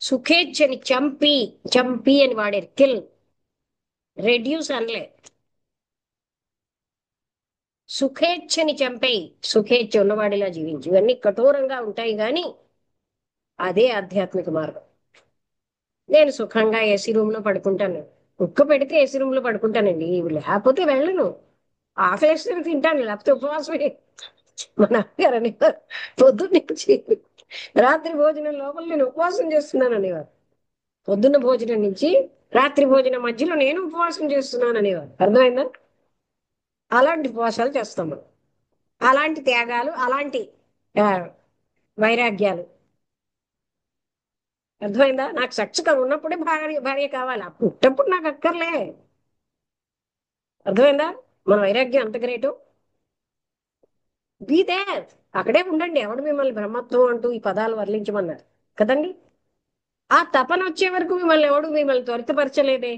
సుఖేచ్ఛని చంపి, చంపి అని వాడారు, కిల్, రెడ్యూస్ అనలే. సుఖేచ్ఛని చంపేయి, సుఖేచ్ఛ ఉన్నవాడిలా జీవించు. ఇవన్నీ కఠోరంగా ఉంటాయి కానీ అదే ఆధ్యాత్మిక మార్గం. నేను సుఖంగా ఏసీ రూమ్ లో పడుకుంటాను, కుక్క పెడితే ఏసీ రూమ్ లో పడుకుంటానండి, లేకపోతే వెళ్ళను. ఆకలిస్తే తింటాను, లేకపోతే ఉపవాసమే. మా నాన్నగారు అనేవారు, పొద్దున్న నుంచి రాత్రి భోజనం లోపల నేను ఉపవాసం చేస్తున్నాను అనేవారు. పొద్దున్న భోజనం నుంచి రాత్రి భోజనం మధ్యలో నేను ఉపవాసం చేస్తున్నాను అనేవారు. అర్థమైందా? అలాంటి ఉపవాసాలు చేస్తాం మనం, అలాంటి త్యాగాలు, అలాంటి ఆ, వైరాగ్యాలు. అర్థమైందా? నాకు చక్కగా ఉన్నప్పుడే భార్య భార్య కావాలి, పుట్టప్పుడు నాకు అక్కర్లే. అర్థమైందా? మన వైరాగ్యం అంత గ్రేటు. బీ దేర్, అక్కడే ఉండండి. ఎవడు మిమ్మల్ని బ్రహ్మత్వం అంటూ ఈ పదాలు వర్ణించమన్నారు కదండి. ఆ తపన వచ్చే వరకు మిమ్మల్ని త్వరితపరచలేదే.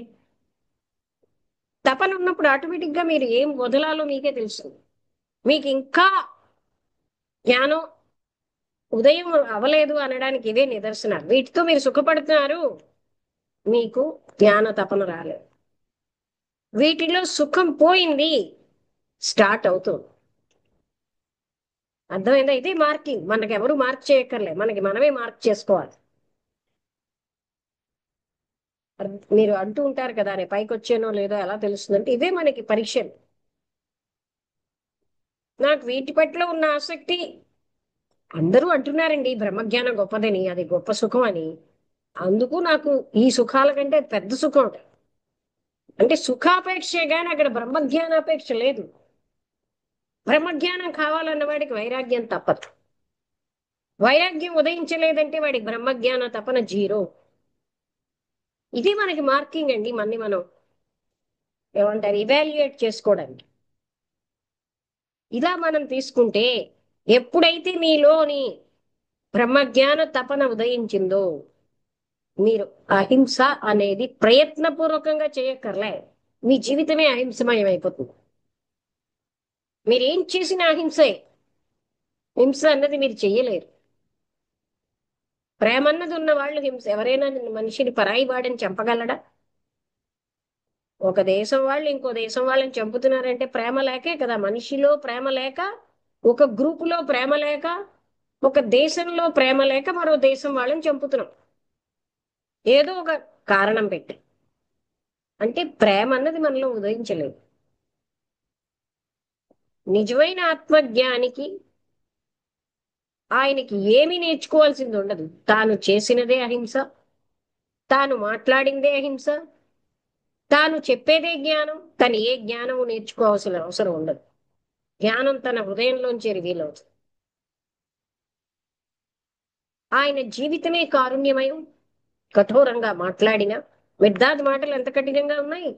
తపన ఉన్నప్పుడు ఆటోమేటిక్ గా మీరు ఏం వదలాలో మీకే తెలుసు. మీకు ఇంకా జ్ఞానం ఉదయం అవలేదు అనడానికి ఇవే నిదర్శనాలు. వీటితో మీరు సుఖపడుతున్నారు, మీకు జ్ఞాన తపన రాలేదు. వీటిలో సుఖం పోయింది, స్టార్ట్ అవుతుంది. అర్థమైందా? ఇదే మార్కింగ్. మనకి ఎవరు మార్క్ చేయక్కర్లే, మనకి మనమే మార్క్ చేసుకోవాలి. మీరు అంటూ ఉంటారు కదా, రేపు పైకి వచ్చానో లేదో ఎలా తెలుస్తుందంటే ఇవే మనకి పరీక్షలు. నాకు వీటి పట్ల ఉన్న ఆసక్తి, అందరూ అంటున్నారండి బ్రహ్మజ్ఞానం గొప్పదని, అది గొప్ప సుఖం అని. అందుకు నాకు ఈ సుఖాల కంటే పెద్ద సుఖం అంటే సుఖాపేక్షే గాని అక్కడ బ్రహ్మజ్ఞానాపేక్ష లేదు. బ్రహ్మజ్ఞానం కావాలన్న వాడికి వైరాగ్యం తప్పదు. వైరాగ్యం ఉదయించలేదంటే వాడికి బ్రహ్మజ్ఞాన తపన జీరో. ఇది మనకి మార్కింగ్ అండి, మనం ఏమంటారు, ఇవాల్యుయేట్ చేసుకోవడానికి. ఇలా మనం తీసుకుంటే ఎప్పుడైతే మీలోని బ్రహ్మజ్ఞాన తపన ఉదయించిందో మీరు అహింస అనేది ప్రయత్నపూర్వకంగా చేయక్కర్లే, మీ జీవితమే అహింసమయం అయిపోతుంది. మీరేం చేసినా అహింసే. హింస అన్నది మీరు చెయ్యలేరు. ప్రేమ అన్నది ఉన్న వాళ్ళు హింస. ఎవరైనా మనిషిని పరాయి వాడని చంపగలడా? ఒక దేశం వాళ్ళు ఇంకో దేశం వాళ్ళని చంపుతున్నారంటే ప్రేమ లేకే కదా. మనిషిలో ప్రేమ లేక, ఒక గ్రూపులో ప్రేమ లేక, ఒక దేశంలో ప్రేమ లేక మరో దేశం వాళ్ళని చంపుతున్నాం, ఏదో ఒక కారణం పెట్టి. అంటే ప్రేమ అన్నది మనలో ఉదయించలేదు. నిజమైన ఆత్మజ్ఞానికి ఆయనకి ఏమీ నేర్చుకోవాల్సింది ఉండదు. తాను చేసినదే అహింస, తాను మాట్లాడిందే అహింస, తాను చెప్పేదే జ్ఞానం. తను ఏ జ్ఞానము నేర్చుకోవాల్సిన అవసరం ఉండదు. జ్ఞానం తన హృదయంలోంచి వీలవుతుంది. ఆయన జీవితమే కారుణ్యమయం. కఠోరంగా మాట్లాడిన మిర్దాద్ మాటలు ఎంత కఠినంగా ఉన్నాయి,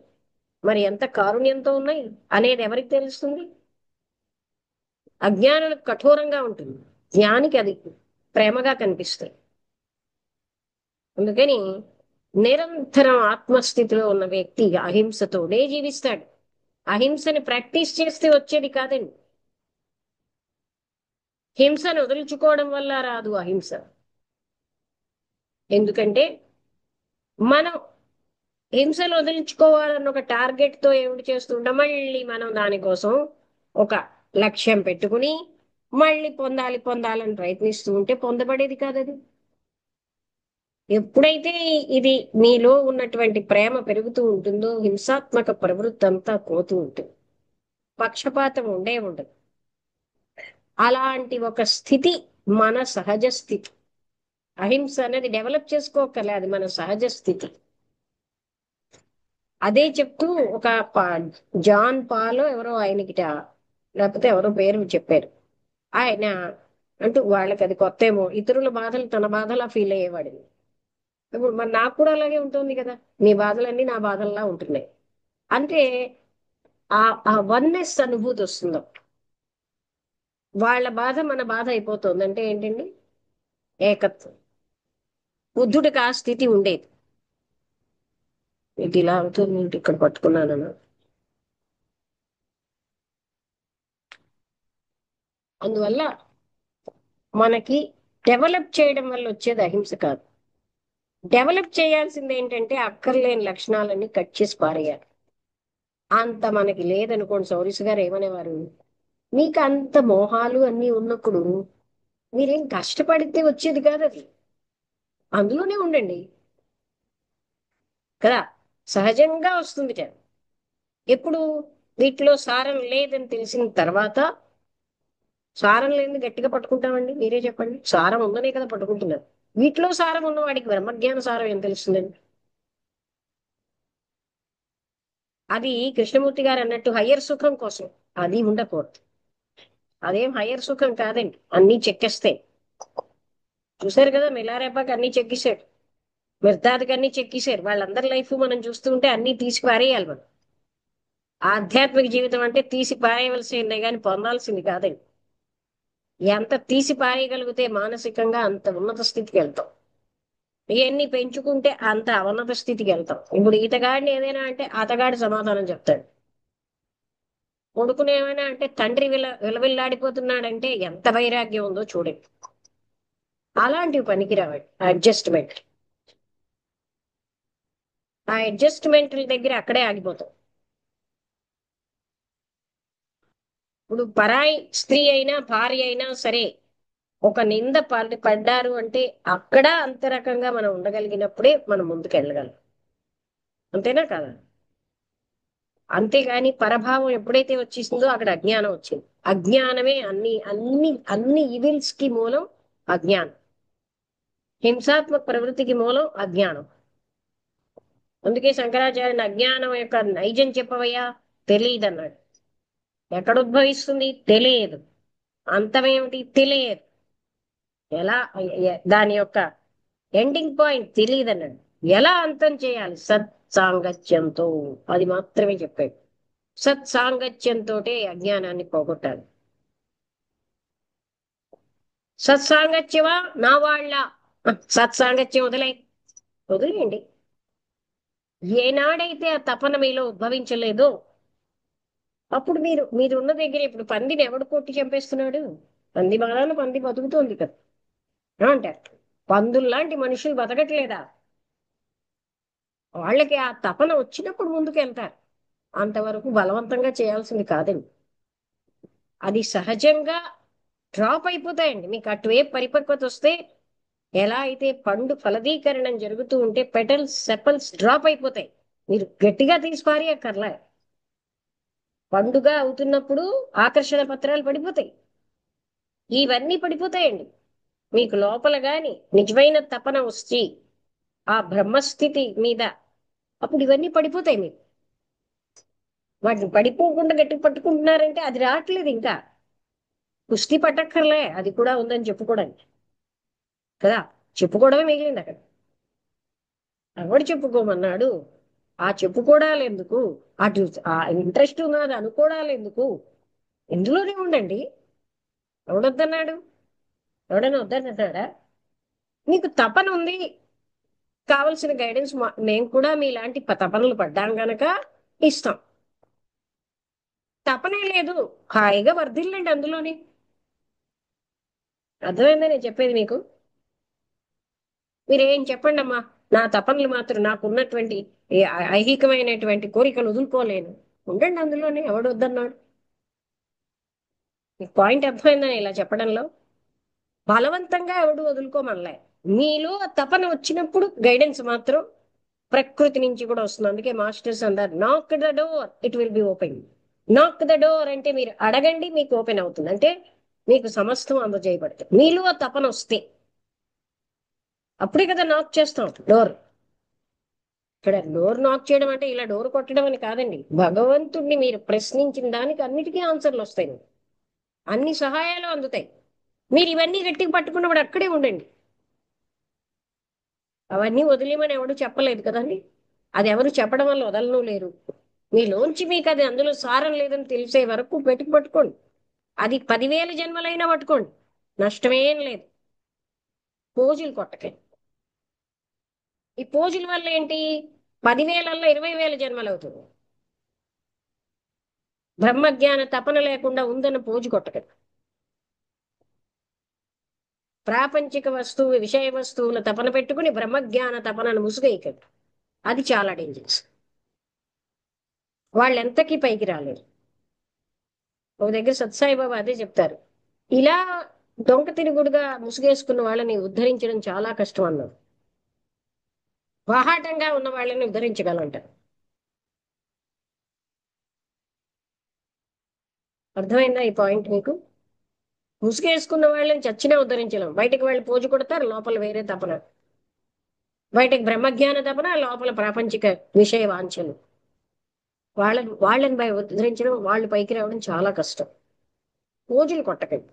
మరి ఎంత కారుణ్యంతో ఉన్నాయి అనేది ఎవరికి తెలుస్తుంది? అజ్ఞానులకు కఠోరంగా ఉంటుంది, జ్ఞానికి అది ప్రేమగా కనిపిస్తుంది. అందుకని నిరంతరం ఆత్మస్థితిలో ఉన్న వ్యక్తి అహింసతోనే జీవిస్తాడు. అహింసని ప్రాక్టీస్ చేస్తే వచ్చేది కాదండి. హింసను వదిలించుకోవడం వల్ల రాదు అహింస. ఎందుకంటే మనం హింసను వదిలించుకోవాలన్న ఒక టార్గెట్ తో ఏమిటి చేస్తుంటాం, మళ్ళీ మనం దానికోసం ఒక లక్ష్యం పెట్టుకుని మళ్ళీ పొందాలి పొందాలని ప్రయత్నిస్తూ ఉంటే పొందబడేది కాదు అది. ఎప్పుడైతే ఇది మీలో ఉన్నటువంటి ప్రేమ పెరుగుతూ ఉంటుందో హింసాత్మక ప్రవృత్తి అంతా పోతూ ఉంటుంది. పక్షపాతం ఉండదు. అలాంటి ఒక స్థితి మన సహజ స్థితి. అహింస అనేది డెవలప్ చేసుకోకలే, అది మన సహజ స్థితి. అదే చెప్తూ ఒక జాన్ పాలో ఎవరో ఆయనకిట, లేకపోతే ఎవరో పేరు చెప్పారు ఆయన. అంటూ వాళ్ళకి అది కొత్త ఏమో, ఇతరుల బాధలు తన బాధలా ఫీల్ అయ్యేవాడు. ఇప్పుడు మరి నాకు కూడా అలాగే ఉంటుంది కదా, నీ బాధలన్నీ నా బాధల్లా ఉంటున్నాయి అంటే ఆ ఆ వన్నెస్ అనుభూతి వస్తుందో. వాళ్ళ బాధ మన బాధ అయిపోతుంది అంటే ఏంటండి? ఏకత్వం. బుద్ధుడికి ఆ స్థితి ఉండేది. ఇది ఇలా అవుతుంది ఏంటి ఇక్కడ పట్టుకున్నాను. అందువల్ల మనకి డెవలప్ చేయడం వల్ల వచ్చేది అహింస కాదు. డెవలప్ చేయాల్సింది ఏంటంటే అక్కర్లేని లక్షణాలన్నీ కట్ చేసి పారేయాలి. అంత మనకి లేదనుకోండి. సౌరీస్ గారు ఏమనేవారు, మీకు అంత మోహాలు అన్ని ఉన్నప్పుడు మీరేం కష్టపడితే వచ్చేది కాదు అది. అందులోనే ఉండండి కదా, సహజంగా వస్తుంది కదా. ఎప్పుడు వీటిలో సారం లేదని తెలిసిన తర్వాత, సారం లేని గట్టిగా పట్టుకుంటామండి? మీరే చెప్పండి. సారం ఉందనే కదా పట్టుకుంటున్నారు. వీటిలో సారం ఉన్నవాడికి బ్రహ్మజ్ఞాన సారం ఏం తెలుస్తుందండి? అది కృష్ణమూర్తి గారు అన్నట్టు హయ్యర్ సుఖం కోసం అది ఉండకూడదు. అదేం హయ్యర్ సుఖం కాదండి, అన్ని చెక్కేస్తాయి. చూసారు కదా, మిలారేపాకి అన్ని చెక్కేశాడు, మిర్దాదికి అన్ని చెక్కేశారు. వాళ్ళందరి లైఫ్ మనం చూస్తుంటే అన్ని తీసి పారేయాలి మనం. ఆధ్యాత్మిక జీవితం అంటే తీసి పారేయవలసిందే కానీ పొందాల్సింది కాదండి. ఎంత తీసి పారేయగలిగితే మానసికంగా అంత ఉన్నత స్థితికి వెళ్తాం. ఇవన్నీ పెంచుకుంటే అంత అవన్నత స్థితికి వెళ్తాం. ఇప్పుడు ఈతగాడిని ఏదైనా అంటే అతగాడి సమాధానం చెప్తాడు. కొడుకుని ఏమైనా అంటే తండ్రి విలవిల్లాడిపోతున్నాడంటే ఎంత వైరాగ్యం ఉందో చూడండి. అలాంటివి పనికిరావండి అడ్జస్ట్మెంట్. ఆ అడ్జస్ట్మెంట్ల దగ్గర అక్కడే ఆగిపోతాం. ఇప్పుడు పరాయి స్త్రీ అయినా భార్య అయినా సరే ఒక నింద పడ్డారు అంటే అక్కడ అంత రకంగా మనం ఉండగలిగినప్పుడే మనం ముందుకు వెళ్ళగలం. అంతేనా కదా? అంతేగాని పరభావం ఎప్పుడైతే వచ్చేసిందో అక్కడ అజ్ఞానం వచ్చింది. అజ్ఞానమే అన్ని అన్ని అన్ని ఈవిల్స్ కి మూలం అజ్ఞానం. హింసాత్మక ప్రవృత్తికి మూలం అజ్ఞానం. అందుకే శంకరాచార్యుని అజ్ఞానం యొక్క నైజం చెప్పవయ్యా, తెలియదు అన్నాడు. ఎక్కడ ఉద్భవిస్తుంది తెలియదు, అంతమేమిటి తెలియదు, ఎలా దాని యొక్క ఎండింగ్ పాయింట్ తెలియదు అన్నాడు. ఎలా అంతం చేయాలి? సత్సాంగత్యంతో. అది మాత్రమే చెప్పాడు. సత్సాంగత్యంతో అజ్ఞానాన్ని పోగొట్టాలి. సత్సాంగత్యమా నా వాళ్ళ, సత్సాంగత్యం వదిలే. వదిలేయండి. ఏనాడైతే ఆ తపన మీలో ఉద్భవించలేదో అప్పుడు మీరు ఉన్న దగ్గర ఇప్పుడు పందిని ఎవడు కొట్టి చంపేస్తున్నాడు? పంది బాగానే పంది బతుకుతోంది కదా అంటారు. పందుల్లాంటి మనుషులు బతకట్లేదా? వాళ్ళకి ఆ తపన వచ్చినప్పుడు ముందుకు వెళ్తారు. అంతవరకు బలవంతంగా చేయాల్సింది కాదండి. అది సహజంగా డ్రాప్ అయిపోతాయండి. మీకు అటువైపు పరిపక్వత వస్తే ఎలా అయితే పండు ఫలదీకరణం జరుగుతూ ఉంటే పెటల్స్ సెపల్స్ డ్రాప్ అయిపోతాయి. మీరు గట్టిగా తీసి పారేయక్కర్లే. పండుగ అవుతున్నప్పుడు ఆకర్షణ పత్రాలు పడిపోతాయి. ఇవన్నీ పడిపోతాయండి. మీకు లోపల గాని నిజమైన తపన వచ్చి ఆ బ్రహ్మస్థితి మీద అప్పుడు ఇవన్నీ పడిపోతాయి మీకు. వాటిని పడిపోకుండా గట్టి పట్టుకుంటున్నారంటే అది రావట్లేదు ఇంకా. కుస్తీ పట్టక్కర్లే, అది కూడా ఉందని చెప్పుకోవడానికి కదా. చెప్పుకోవడమే మిగిలింది అక్కడ. ఎవడు చెప్పుకోమన్నాడు? ఆ చెప్పుకోవడాలు ఎందుకు? అటు ఆ ఇంట్రెస్ట్ ఉన్నది అనుకోవడాలు ఎందుకు? ఇందులోనే ఉండండి. ఎవడొద్దన్నాడు? ఎవడైనా వద్దన్నాడా? మీకు తపన ఉంది, కావలసిన గైడెన్స్ మేము కూడా మీలాంటి తపనలు పడ్డాం గనక ఇస్తాం. తపనే లేదు, హాయిగా వర్ధిల్లండి అందులోని. అర్థమైందా నేను చెప్పేది మీకు? మీరేం చెప్పండి అమ్మా, నా తపనలు మాత్రం నాకున్నటువంటి ఈ ఐహికమైనటువంటి కోరికలు వదులుకోలేను. ఉండండి అందులోనే, ఎవడు వద్దన్నాడు? మీకు పాయింట్ అర్థమైందని ఇలా చెప్పడంలో బలవంతంగా ఎవడు వదులుకోమనలే. మీలో ఆ తపన వచ్చినప్పుడు గైడెన్స్ మాత్రం ప్రకృతి నుంచి కూడా వస్తుంది. అందుకే మాస్టర్స్ అన్నారు, నాక్ the door it will be open. నాక్ ద డోర్ అంటే మీరు అడగండి, మీకు ఓపెన్ అవుతుంది. అంటే మీకు సమస్తం అందజేయబడుతుంది మీలో ఆ తపన వస్తే. అప్పుడే కదా నాక్ చేస్తాం డోర్. ఇక్కడ డోర్ నాక్ చేయడం అంటే ఇలా డోర్ కొట్టడం అని కాదండి. భగవంతుడిని మీరు ప్రశ్నించిన దానికి అన్నిటికీ ఆన్సర్లు వస్తాయి. అన్ని సహాయాలు అందుతాయి. మీరు ఇవన్నీ గట్టిగా పట్టుకున్నప్పుడు అక్కడే ఉండండి. అవన్నీ వదిలేమని ఎవడు చెప్పలేదు కదండి. అది ఎవరు చెప్పడం వల్ల వదలను లేరు. మీలోంచి మీకు అది అందులో సారం లేదని తెలిసే వరకు పట్టుకోండి. అది 10,000 జన్మలైనా పట్టుకోండి, నష్టమేం లేదు. పోజులు కొట్టకండి. ఈ పోజుల వల్ల ఏంటి? 10,000ల్లో 20,000 జన్మలు అవుతుంది. బ్రహ్మజ్ఞాన తపన లేకుండా ఉందన్న పోజు కొట్టకండి. ప్రాపంచిక వస్తువు విషయ వస్తువుల తపన పెట్టుకుని బ్రహ్మజ్ఞాన తపనను ముసుగేయకండి. అది చాలా డేంజరస్. వాళ్ళు ఎంతకీ పైకి రాలేరు. ఒక దగ్గర సత్సాయిబాబా అదే చెప్తారు, ఇలా దొంగ తిరుగుడుగా ముసుగేసుకున్న వాళ్ళని ఉద్ధరించడం చాలా కష్టం అన్నారు. బాహాటంగా ఉన్న వాళ్ళని ఉద్ధరించగలంటారు. అర్థమైందా ఈ పాయింట్ మీకు? ముసుగేసుకున్న వాళ్ళని చచ్చినా ఉద్ధరించలేం. బయటకు వాళ్ళు పోజు కొడతారు, లోపల వేరే తపన. బయటకు బ్రహ్మజ్ఞాన తపన, లోపల ప్రాపంచిక విషయ వాంఛలు. వాళ్ళని ఉద్ధరించడం, వాళ్ళు పైకి రావడం చాలా కష్టం. పోజులు కొట్టకండి.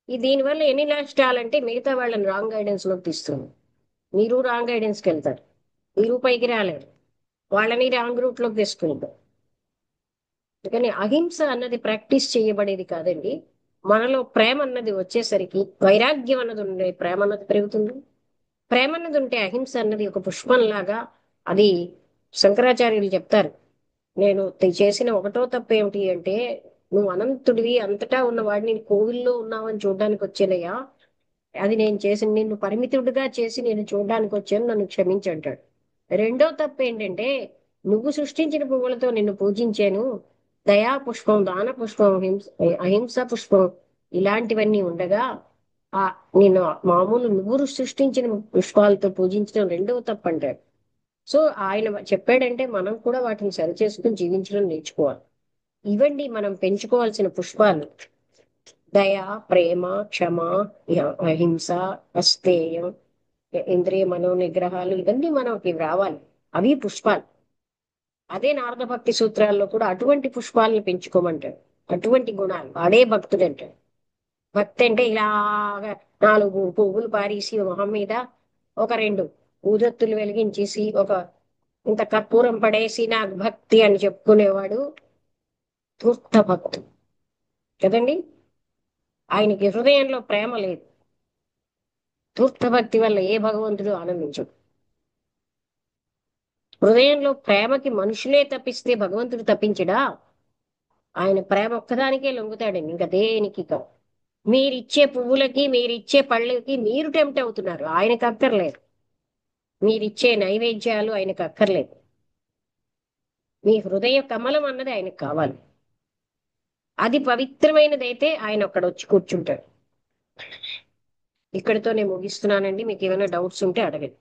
దీనివల్ల ఎన్ని నష్టాలంటే మిగతా వాళ్ళని రాంగ్ గైడెన్స్ లోకి తీస్తుంది. మీరు రాంగ్ గైడెన్స్ కి వెళ్తారు. మీరు పైకి రాలేరు. వాళ్ళని రాంగ్ రూట్ లోకి తీసుకుంటారు. అందుకని అహింస అన్నది ప్రాక్టీస్ చేయబడేది కాదండి. మనలో ప్రేమ అన్నది వచ్చేసరికి వైరాగ్యం అన్నది ఉండే ప్రేమ అన్నది పెరుగుతుంది. ప్రేమ అన్నది ఉంటే అహింస అన్నది ఒక పుష్పంలాగా. అది శంకరాచార్యులు చెప్తారు, నేను చేసిన ఒకటో తప్పు ఏమిటి అంటే, నువ్వు అనంతుడివి, అంతటా ఉన్న వాడిని కోవిల్లో ఉన్నావని చూడడానికి వచ్చానయ్యా. అది నేను చేసిన, నిన్ను పరిమితుడిగా చేసి నేను చూడడానికి వచ్చాను, నన్ను క్షమించంటాడు. రెండో తప్పు ఏంటంటే, నువ్వు సృష్టించిన పువ్వులతో నిన్ను పూజించాను, దయా పుష్పం, దాన పుష్పం, అహింస పుష్పం ఇలాంటివన్నీ ఉండగా ఆ నేను మామూలు నువ్వు సృష్టించిన పుష్పాలతో పూజించడం రెండవ తప్పు అంటాడు. సో ఆయన చెప్పాడంటే మనం కూడా వాటిని సరిచేసుకుని జీవించడం నేర్చుకోవాలి. ఇవండి మనం పెంచుకోవాల్సిన పుష్పాలు. దయ, ప్రేమ, క్షమ, అహింస, అస్తేయం, ఇంద్రియ మనో నిగ్రహాలు, ఇవన్నీ మనకి రావాలి. అవి పుష్పాలు. అదే నారద భక్తి సూత్రాల్లో కూడా అటువంటి పుష్పాలను పెంచుకోమంటాడు. అటువంటి గుణాలు వాడే భక్తుడు అంటాడు. భక్తి అంటే ఇలాగా 4 పువ్వులు పారేసి మొహం మీద ఒక 2 ఊదత్తులు వెలిగించేసి ఒక ఇంత కర్పూరం పడేసి నాకు భక్తి అని చెప్పుకునేవాడు ధూర్త భక్తుడు కదండి. ఆయనకి హృదయంలో ప్రేమ లేదు. ధూర్త భక్తి వల్ల ఏ భగవంతుడు ఆనందించడు. హృదయంలో ప్రేమకి మనుషులే తప్పిస్తే భగవంతుడు తప్పించడా? ఆయన ప్రేమ ఒక్కదానికే లొంగుతాడండి, ఇంకా దేనికి కాదు. మీరిచ్చే పువ్వులకి, మీరిచ్చే పళ్ళకి మీరు టెంప్ట్ అవుతున్నారు, ఆయనకు అక్కర్లేదు. మీరిచ్చే నైవేద్యాలు ఆయనకు అక్కర్లేదు. మీ హృదయ కమలం అన్నది ఆయనకు కావాలి. అది పవిత్రమైనదైతే ఆయన అక్కడ వచ్చి కూర్చుంటాడు. ఇక్కడితో నేను ముగిస్తున్నానండి. మీకు ఏమైనా డౌట్స్ ఉంటే అడగండి.